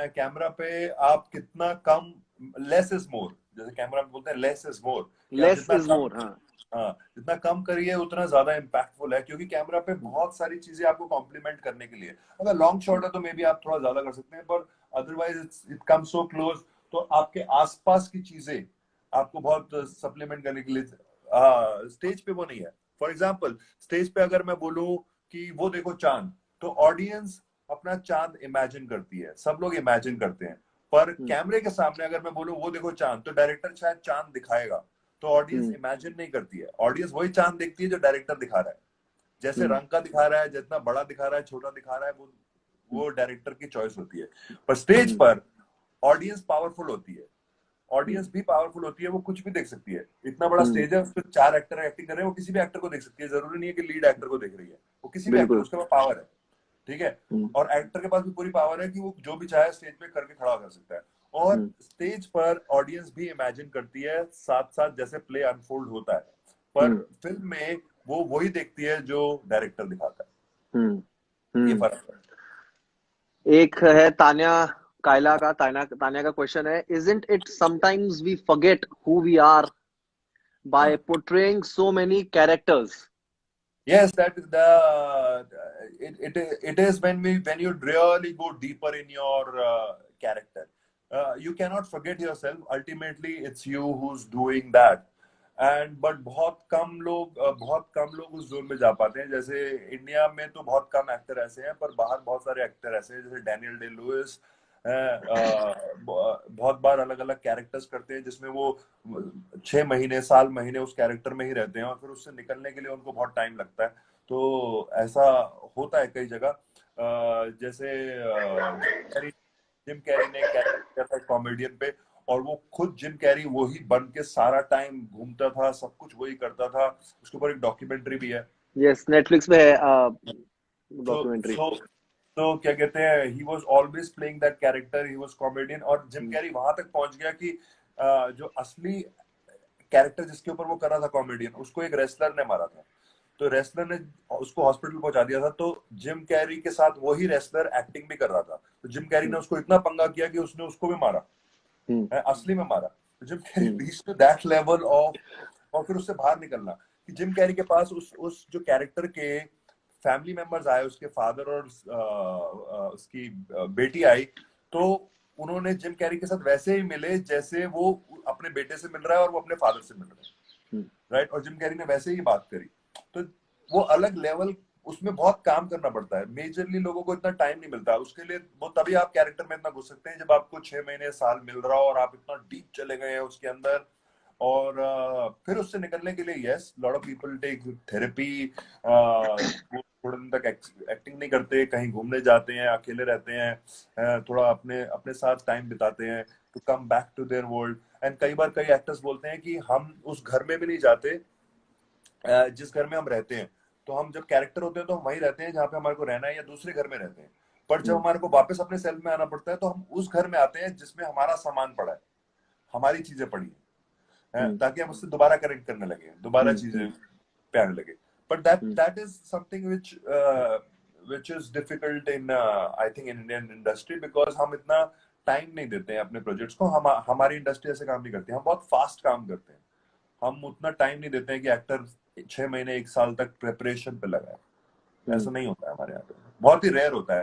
कैमरा पे आप कितना कम, लेस इज मोर, जैसे कैमरा पे बोलते हैं लेस इज मोर, कि आप लेस जितना इज कम, मोर, हाँ। हाँ, जितना कम करिए उतना ज्यादा इम्पैक्टफुल है, क्योंकि कैमरा पे बहुत सारी चीजें आपको कॉम्प्लीमेंट करने के लिए, अगर लॉन्ग शॉट है तो मे बी आप थोड़ा ज्यादा कर सकते हैं, पर otherwise it come so close, तो आपके आसपास की चीजें आपको बहुत सप्लीमेंट करने के लिए, स्टेज पे वो नहीं है। फॉर एग्जाम्पल, स्टेज पे अगर मैं बोलूं कि वो देखो चांद, तो ऑडियंस अपना चांद इमेजिन करती है, सब लोग इमेजिन करते हैं। पर हम्म, कैमरे के सामने अगर मैं बोलूं वो देखो चांद, तो डायरेक्टर शायद चांद दिखाएगा, तो ऑडियंस हम्म, इमेजिन नहीं करती है, ऑडियंस वही चांद देखती है जो डायरेक्टर दिखा रहा है। जैसे हम्म, रंग का दिखा रहा है, जितना बड़ा दिखा रहा है, छोटा दिखा रहा है, वो डायरेक्टर की चॉइस होती है। पर स्टेज हम्म, पर ऑडियंस पावरफुल होती है, हम्म, ऑडियंस भी पावरफुल होती है, वो कुछ भी देख सकती है। इतना बड़ा हम्म, स्टेज है, उस पर 4 एक्टर एक्टिंग कर रहे हैं, वो किसी भी एक्टर को देख सकती है, जरूरी नहीं है कि लीड एक्टर को देख रही है, वो किसी भी एक्टर, बिल्कुल, उसके पास पावर है। ठीक है। हम्म, और एक्टर के पास भी पूरी पावर है कि वो जो भी चाहे स्टेज पे करके खड़ा कर सकता है। और हम्म, स्टेज पर ऑडियंस भी इमेजिन करती है साथ साथ, जैसे प्ले अनफोल्ड होता है। पर हम्म, फिल्म में वो वही देखती है जो डायरेक्टर दिखाता है। हम्म, ये हम्म। फर्क है। एक है तान्या कायला का तान्या का क्वेश्चन है, isn't it sometimes we forget who we are by हाँ. portraying so many characters? Yes, that it is when you really go deeper in your character. You cannot forget yourself. Ultimately, it's you who's doing that. And but बहुत कम लोग उस zone में जा पाते हैं. जैसे India में तो बहुत कम एक्टर ऐसे हैं, पर बाहर बहुत सारे एक्टर ऐसे हैं, जैसे डैनियल डे लुइस बहुत बार अलग अलग कैरेक्टर्स करते हैं, जिसमें वो 6 महीने साल महीने उस कैरेक्टर में ही रहते हैं और फिर उससे निकलने के लिए उनको बहुत टाइम लगता है. तो ऐसा होता है कई जगह. जैसे जिम कैरी ने कैरेक्टर किया था कॉमेडियन पे, और वो खुद जिम कैरी वही बन के सारा टाइम घूमता था, सब कुछ वही करता था. उसके ऊपर एक डॉक्यूमेंट्री भी है. Yes, Netflix पे है सो डॉक्यूमेंट्री. सो तो क्या कहते हैं, he was always playing that character, he was comedian. और जिम कैरी वहां तक पहुंच गया कि जो असली कैरेक्टर जिसके ऊपर वो कर रहा था कॉमेडियन, उसको एक रेसलर ने मारा था. तो रेसलर ने उसको हॉस्पिटल पहुंचा दिया था. तो जिम कैरी के साथ वही रेसलर एक्टिंग भी कर रहा था. तो जिम कैरी ने उसको इतना पंगा किया कि उसने उसको भी मारा, असली में मारा. तो Jim Carrey reach to that level of. और फिर उससे बाहर निकलना कि जिम कैरी के पास उस जो कैरेक्टर के फैमिली मेंबर्स आए, उसके फादर और उसकी बेटी आई, तो उन्होंने जिम कैरी के साथ वैसे ही मिले जैसे वो अपने बेटे से मिल रहा है और वो अपने फादर से मिल रहा है. राइट. और जिम कैरी ने वैसे ही बात करी. तो वो अलग लेवल, उसमें बहुत काम करना पड़ता है. मेजरली लोगों को इतना टाइम नहीं मिलता उसके लिए. वो तभी आप कैरेक्टर में इतना घुस सकते हैं जब आपको 6 महीने साल मिल रहा हो और आप इतना डीप चले गए हैं उसके अंदर. और फिर उससे निकलने के लिए yes, lot of people take therapy. वो थोड़े दिन तक एक्टिंग नहीं करते, कहीं घूमने जाते हैं, अकेले रहते हैं, थोड़ा अपने अपने साथ टाइम बिताते हैं to come back to their world. And कई बार कई एक्टर्स बोलते हैं कि हम उस घर में भी नहीं जाते जिस घर में हम रहते हैं. तो हम जब कैरेक्टर होते हैं तो हम वहीं रहते हैं जहाँ पे हमारे को रहना है, या दूसरे घर में रहते हैं. पर जब हमारे को वापस अपने सेल्फ में आना पड़ता है तो हम उस घर में आते हैं जिसमें हमारा सामान पड़ा है, हमारी चीजें पड़ी है, ताकि हम उससे दोबारा कनेक्ट करने लगे, दोबारा चीजें पे आने लगे. But that is something which is difficult in I think in Indian industry, because हम इतना टाइम नहीं देते हैं अपने प्रोजेक्ट्स को. हमारी इंडस्ट्री ऐसे काम नहीं करती. हम बहुत फास्ट काम करते हैं. हम उतना टाइम नहीं देते हैं कि एक्टर 6 महीने 1 साल तक प्रिपरेशन पे लगा है. ऐसा नहीं होता है हमारे यहाँ पे. बहुत ही रेयर होता है.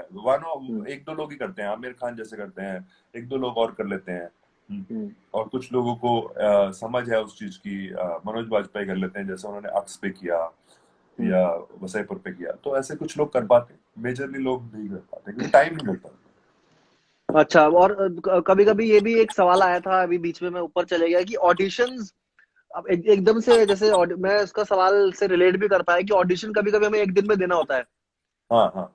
एक दो लोग ही करते हैं. आमिर खान जैसे करते हैं, एक दो लोग और कर लेते हैं. और कुछ लोगों को समझ है उस चीज की. मनोज बाजपेयी कर लेते हैं, जैसे उन्होंने अक्स पे किया या वसईपुर पे किया. तो ऐसे कुछ लोग कर पाते हैं. मेजरली लोग नहीं कर पाते क्योंकि टाइम नहीं मिलता. अच्छा, और कभी कभी ये भी एक सवाल आया था, अभी बीच में मैं ऊपर चले गया, कि ऑडिशंस अब एकदम से, जैसे मैं उसका सवाल से रिलेट भी कर पाया कि ऑडिशन कभी कभी हमें एक दिन में देना होता है. हाँ हाँ.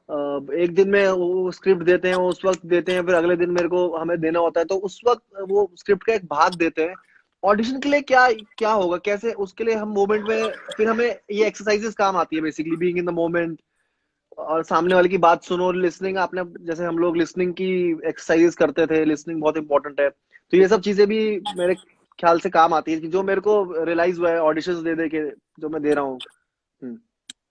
एक दिन में वो स्क्रिप्ट देते हैं, वो उस वक्त देते हैं, फिर अगले दिन मेरे को हमें देना होता है, तो उस वक्त वो स्क्रिप्ट का एक भाग देते हैं. ऑडिशन के लिए क्या क्या होगा, कैसे उसके लिए हम मोमेंट में, फिर हमें ये एक्सरसाइजेस काम आती है basically, being in the moment, और सामने वाले की बात सुनो. लिसनिंग, आपने जैसे हम लोग लिसनिंग की एक्सरसाइज करते थे, लिसनिंग बहुत इंपॉर्टेंट है. तो ये सब चीजें भी मेरे ख्याल से काम आती है, कि जो मेरे को रियलाइज हुआ है ऑडिशंस दे दे के, जो मैं दे रहा हूँ.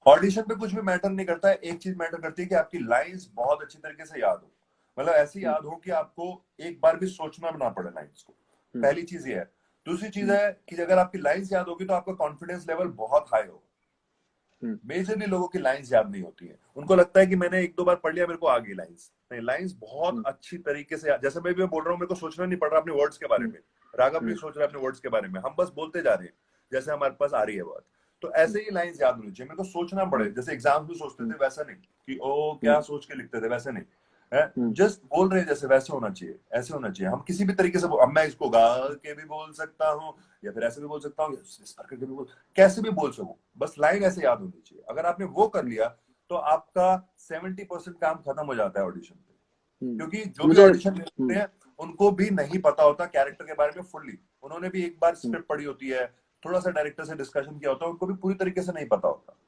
ऑडिशन पे कुछ भी मैटर नहीं करता है. एक चीज मैटर करती है कि आपकी लाइंस बहुत अच्छी तरीके से याद हो. मतलब ऐसी याद हो कि आपको एक बार भी सोचना ना पड़े लाइंस को. पहली चीज ये है. दूसरी चीज है कि अगर आपकी लाइंस याद होगी तो आपका कॉन्फिडेंस लेवल बहुत हाई होगा. मेजरली लोगों की लाइंस याद नहीं होती है. उनको लगता है कि मैंने एक दो बार पढ़ लिया, मेरे को आ गई लाइंस. नहीं, लाइंस बहुत अच्छी तरीके से, जैसे मैं भी बोल रहा हूँ, मेरे को सोचना नहीं पड़ रहा अपने वर्ड्स के बारे में. राघव भी सोच रहा है अपने वर्ड्स के बारे में. हम बस बोलते जा रहे हैं जैसे हमारे पास आ रही है बात. तो ऐसे ही लाइंस याद होनी चाहिए. मेरे को सोचना पड़े, जैसे एग्जाम में सोचते थे वैसा नहीं कि ओ क्या सोच के लिखते थे, वैसे नहीं है. जस्ट बोल रहे हैं जैसे, वैसे होना चाहिए, ऐसे होना चाहिए. हम किसी भी तरीके से अब मैं इसको गा के भी बोल सकता हूँ, या फिर ऐसे भी बोल सकता हूँ, करके भी बोल, कैसे भी बोल सकूं. बस लाइन ऐसे याद होनी चाहिए. अगर आपने वो कर लिया तो आपका 70% काम खत्म हो जाता है ऑडिशन पे. क्योंकि जो भी ऑडिशन देते हैं उनको भी नहीं पता होता कैरेक्टर के बारे में फुल्ली. उन्होंने भी एक बार स्क्रिप्ट पढ़ी होती है, थोड़ा सा डायरेक्टर से डिस्कशन किया होता है, उनको भी पूरी तरीके से नहीं पता होता.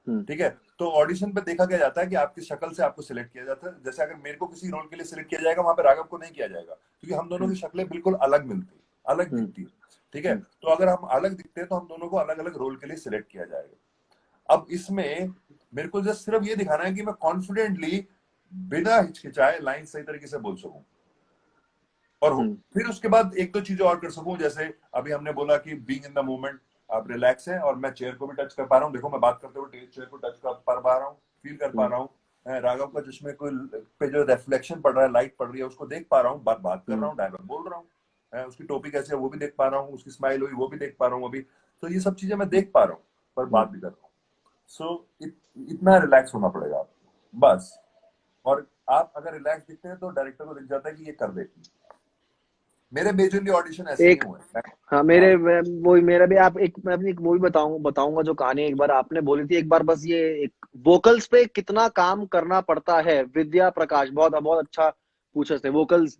ठीक है. तो ऑडिशन पे देखा क्या जाता है कि आपकी शक्ल से आपको सिलेक्ट किया जाता है. जैसे अगर मेरे को किसी रोल के लिए सिलेक्ट किया जाएगा, वहां पे राघव को नहीं किया जाएगा, क्योंकि हम दोनों की शक्लें बिल्कुल अलग मिलती, अलग दिखती है. ठीक है. तो अगर हम अलग दिखते हैं तो हम दोनों को अलग अलग रोल के लिए सिलेक्ट किया जाएगा. अब इसमें मेरे को सिर्फ ये दिखाना है कि मैं कॉन्फिडेंटली बिना हिचकिचाए लाइन सही तरीके से बोल सकूं. और फिर उसके बाद एक दो चीजें और कर सकूं, जैसे अभी हमने बोला कि बीइंग इन द मोमेंट, आप रिलैक्स हैं और मैं चेयर को भी टच कर पा रहा हूँ। देखो मैं बात करते हुए चेयर को टच कर पा रहा हूँ, फील कर पा रहा हूँ। राघव का चश्मे को पे जो रिफ्लेक्शन पड़ रहा है, लाइट पड़ रही है, उसको देख पा रहा हूँ, बात कर रहा हूँ, डायलॉग बोल रहा हूँ। उसकी टोपी कैसे है वो भी देख पा रहा हूँ, उसकी स्माइल हुई वो भी देख पा रहा हूँ अभी। तो ये सब चीजें मैं देख पा रहा हूँ, पर बात भी कर रहा हूँ। सो इतना रिलैक्स होना पड़ेगा आपको बस। और आप अगर रिलैक्स दिखते हैं तो डायरेक्टर को दिख जाता है कि ये कर देगी। मेरे मेजरली ऑडिशन ऐसे ही एक, हुए हैं। हाँ हाँ, वही मेरा भी, आप एक, मैं अपनी एक वो भी बताऊंगा जो कहानी एक बार आपने बोली थी एक बार, बस ये एक वोकल्स पे कितना काम करना पड़ता है। विद्या प्रकाश बहुत बहुत अच्छा पूछे थे वोकल्स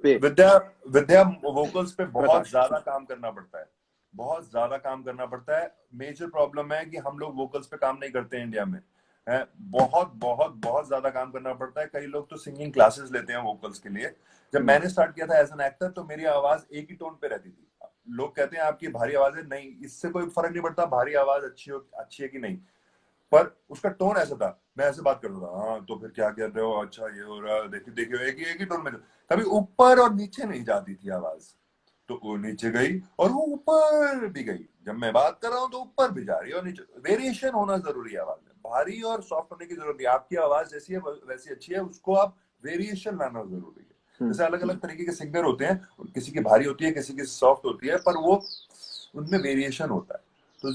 पे। विद्या विद्या वोकल्स पे बहुत प्रकाश। ज्यादा काम करना पड़ता है, बहुत ज्यादा काम करना पड़ता है। मेजर प्रॉब्लम है कि हम लोग वोकल्स पे काम नहीं करते हैं इंडिया में, है। बहुत बहुत बहुत ज्यादा काम करना पड़ता है। कई लोग तो सिंगिंग क्लासेस लेते हैं वोकल्स के लिए। जब मैंने स्टार्ट किया था एज एन एक्टर तो मेरी आवाज एक ही टोन पे रहती थी। लोग कहते हैं आपकी भारी आवाज है, नहीं, इससे कोई फर्क नहीं पड़ता भारी आवाज अच्छी है कि नहीं, पर उसका टोन ऐसा था। मैं ऐसे बात करता था, हाँ तो फिर क्या कर रहे हो, अच्छा ये हो रहा है, देखिए देखिए, एक ही टोन में। कभी ऊपर और नीचे नहीं जाती थी आवाज। तो वो नीचे गई और वो ऊपर भी गई। जब मैं बात कर रहा हूँ तो ऊपर भी जा रही है और नीचे। वेरिएशन होना जरूरी है आवाज में, भारी और सॉफ्ट होने की जरूरत नहीं। आपकी आवाज जैसी है वैसी अच्छी है, उसको आप वेरिएशन लाना जरूरी है। जैसे अलग अलग तरीके के सिंगर होते हैं, किसी की भारी होती है, किसी की सॉफ्ट होती है, पर वो उनमें वेरिएशन होता है, तो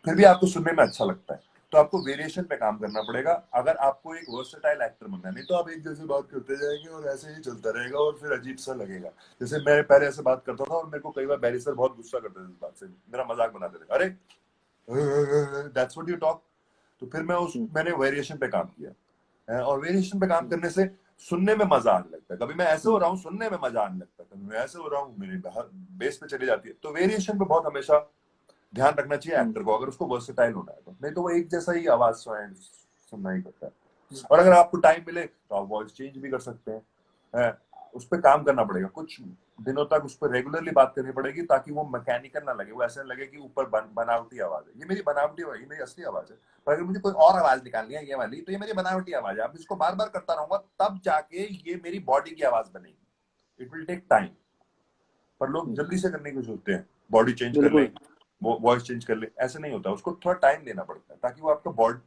फिर भी आपको सुनने में अच्छा लगता है। तो आपको वेरिएशन पे काम करना पड़ेगा अगर आपको एक वर्सेटाइल एक्टर बनना है। नहीं तो आप एक जैसे बात करते जाएंगे और ऐसे ही चलता रहेगा और फिर अजीब सा लगेगा। जैसे मैं पहले ऐसे बात करता था और मेरे को कई बार बैरी सर बहुत गुस्सा करते थे इस बात से, मेरा मजाक बनाते थे, अरे दैट्स व्हाट यू टॉक। तो फिर मैंने वेरिएशन पे काम किया है, और वेरिएशन पे काम करने से सुनने में मजा आने लगता है। कभी मैं ऐसे हो रहा हूँ, सुनने में मजा आने लगता है, कभी मैं ऐसे हो रहा हूँ, मेरी बेस पे चली जाती है। तो वेरिएशन पे बहुत हमेशा ध्यान रखना चाहिए एक्टर को, अगर उसको वर्सेटाइल होना है तो। नहीं तो वो एक जैसा ही आवाज सुनना ही करता है। और अगर आपको टाइम मिले तो आप वॉइस चेंज भी कर सकते हैं। उस पर काम करना पड़ेगा कुछ दिनों तक, उस पर रेगुलरली बात करनी पड़ेगी ताकि वो मैकेनिकल ना लगे, वो ऐसे लगे कि ऊपर बनावटी आवाज है। ये मेरी बनावटी आवाज, ये मेरी असली आवाज है। पर अगर मुझे कोई और आवाज निकालनी है ये वाली, तो ये मेरी बनावटी आवाज है। अब इसको बार बार करता रहूंगा तब जाके ये मेरी बॉडी की आवाज बनेगी। It will take time. पर लोग जल्दी से करने की सोचते हैं, बॉडी चेंज कर बिल्कुल, लें, वो वॉइस चेंज कर ले। ऐसे नहीं होता, उसको थोड़ा टाइम देना पड़ता है ताकि वो आपका बॉडी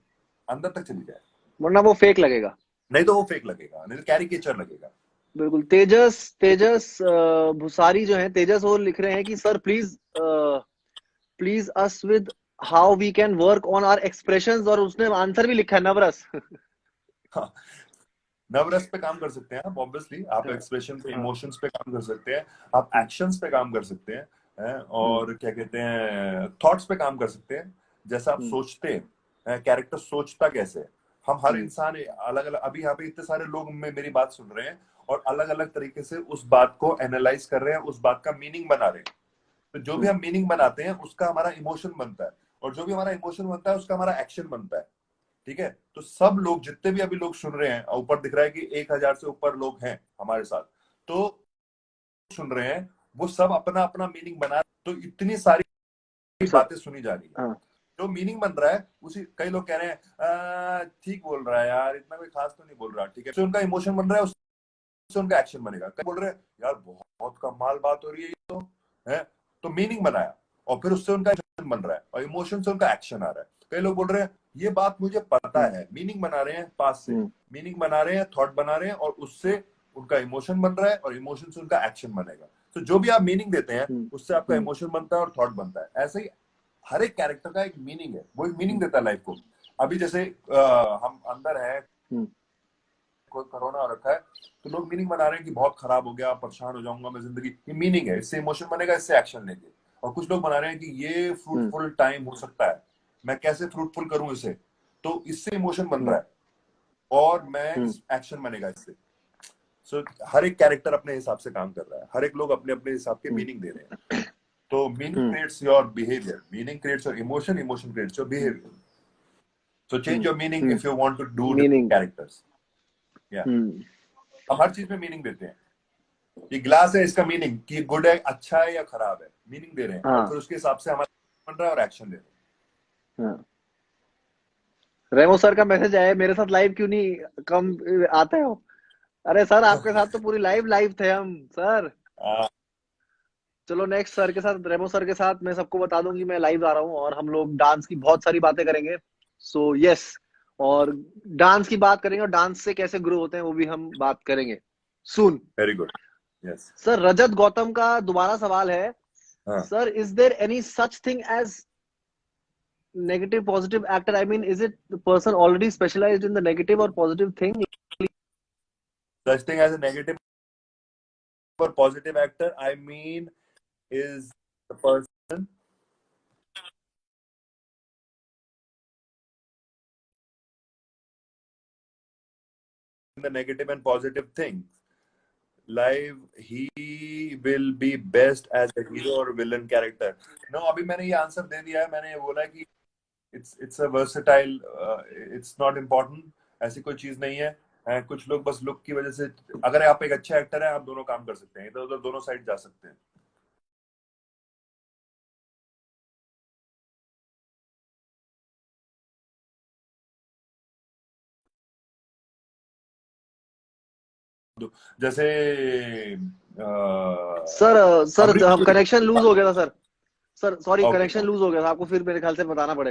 अंदर तक चली जाए। वरना वो फेक लगेगा। नहीं तो वो फेक लगेगा, नहीं तो कैरिकेचर लगेगा। बिल्कुल। तेजस तेजस भुसारी जो है, तेजस, वो लिख रहे हैं कि sir please please us with how we can work on our expressions, और उसने आंसर भी लिखा है नवरस। हाँ, नर्वस पे काम कर सकते हैं आप, ऑब्वियसली आप हाँ, एक्सप्रेशन पे, हाँ, इमोशंस पे काम कर सकते हैं, आप एक्शंस पे काम कर सकते हैं, और क्या कहते हैं, थॉट्स पे काम कर सकते हैं। जैसा आप सोचते हैं, कैरेक्टर सोचता कैसे है। हम हर इंसान अलग अलग, अभी यहाँ पे इतने सारे लोग मेरी बात सुन रहे हैं और अलग अलग तरीके से उस बात को एनालाइज कर रहे हैं, उस बात का मीनिंग बना रहे हैं। तो जो भी हम मीनिंग बनाते हैं उसका हमारा इमोशन बनता है, और जो भी हमारा इमोशन बनता है उसका हमारा एक्शन बनता है। ठीक है, तो सब लोग जितने भी अभी लोग सुन रहे हैं, ऊपर दिख रहा है कि 1,000 से ऊपर लोग हैं हमारे साथ, तो सुन रहे हैं, वो सब अपना अपना मीनिंग बना रहे हैं। तो इतनी सारी सब। बातें सुनी जा रही है, हाँ, जो मीनिंग बन रहा है उसी, कई लोग कह रहे हैं ठीक बोल रहा है यार, इतना कोई खास तो नहीं बोल रहा, ठीक है, तो उनका इमोशन बन रहा है, उससे उनका एक्शन बनेगा। कई बोल रहे हैं यार बहुत कमाल बात हो रही है ये तो, है, तो मीनिंग बनाया और फिर उससे उनका एक्शन बन रहा है और इमोशन से उनका एक्शन आ रहा है। कई लोग बोल रहे हैं ये बात मुझे पता है, मीनिंग बना रहे हैं, पास से मीनिंग बना रहे हैं, थॉट बना रहे हैं, और उससे उनका इमोशन बन रहा है और इमोशन से उनका एक्शन बनेगा। तो जो भी आप मीनिंग देते हैं उससे आपका इमोशन बनता है और थॉट बनता है। ऐसे ही हर एक कैरेक्टर का एक मीनिंग है, वो एक मीनिंग देता है लाइफ को। अभी जैसे हम अंदर है, कोई कोरोना हो रखा है, तो लोग मीनिंग बना रहे हैं कि बहुत खराब हो गया, परेशान हो जाऊंगा मैं जिंदगी, ये मीनिंग है, इससे इमोशन बनेगा, इससे एक्शन लेंगे। और कुछ लोग बना रहे हैं कि ये फ्रूटफुल टाइम हो सकता है, मैं कैसे फ्रूटफुल करूं इसे, तो इससे इमोशन बन रहा है और मैं इस एक्शन बनेगा इससे। सो हर एक कैरेक्टर अपने हिसाब से काम कर रहा है, हर एक लोग अपने अपने हिसाब के मीनिंग दे रहे हैं। तो meaning creates your behaviour, meaning creates your emotion, emotion creates your behaviour. So change your meaning if you want to do different meaning. characters. Yeah. हम हर चीज में मीनिंग देते हैं। ये ग्लास है, इसका मीनिंग कि गुड है, अच्छा है या खराब है, मीनिंग दे रहे हैं और हाँ, फिर उसके हिसाब से हमारा बन रहा है और एक्शन ले रहे हाँ। रेमो सर का मैसेज आया, मेरे साथ लाइव क्यों नहीं कम आते हो? अरे सर, आपके साथ तो पूरी लाइव लाइव थे हम सर। आ, चलो नेक्स्ट सर के साथ, रेमो सर के साथ मैं सबको बता दूं कि मैं लाइव आ रहा हूँ और हम लोग डांस की बहुत सारी बातें करेंगे। सो यस, और डांस की बात करेंगे और डांस से कैसे ग्रो होते हैं वो भी हम बात करेंगे soon. Very good. Yes. Sir Rajat Gautam का दोबारा सवाल है, हाँ। Sir is there any such thing as negative positive actor? I mean, is it the person already specialized in the negative or positive thing? Such thing as a negative or positive actor, I mean, is the person in the negative and positive things. Live, he will be best as a hero or villain character. No, अभी मैंने ये answer दे दिया है। मैंने ये बोला है कि it's a versatile, it's not important, ऐसी कोई चीज नहीं है। कुछ लोग बस लुक की वजह से, अगर आप एक अच्छे एक्टर हैं, आप दोनों काम कर सकते हैं, इधर उधर दोनों साइड जा सकते हैं। जैसे सर अमरीश हम पुरी। कनेक्शन लूज हो गया था sir. Sir sorry, okay. Connection loose हो गया था, आपको फिर मेरे ख्याल से बताना पड़ेगा।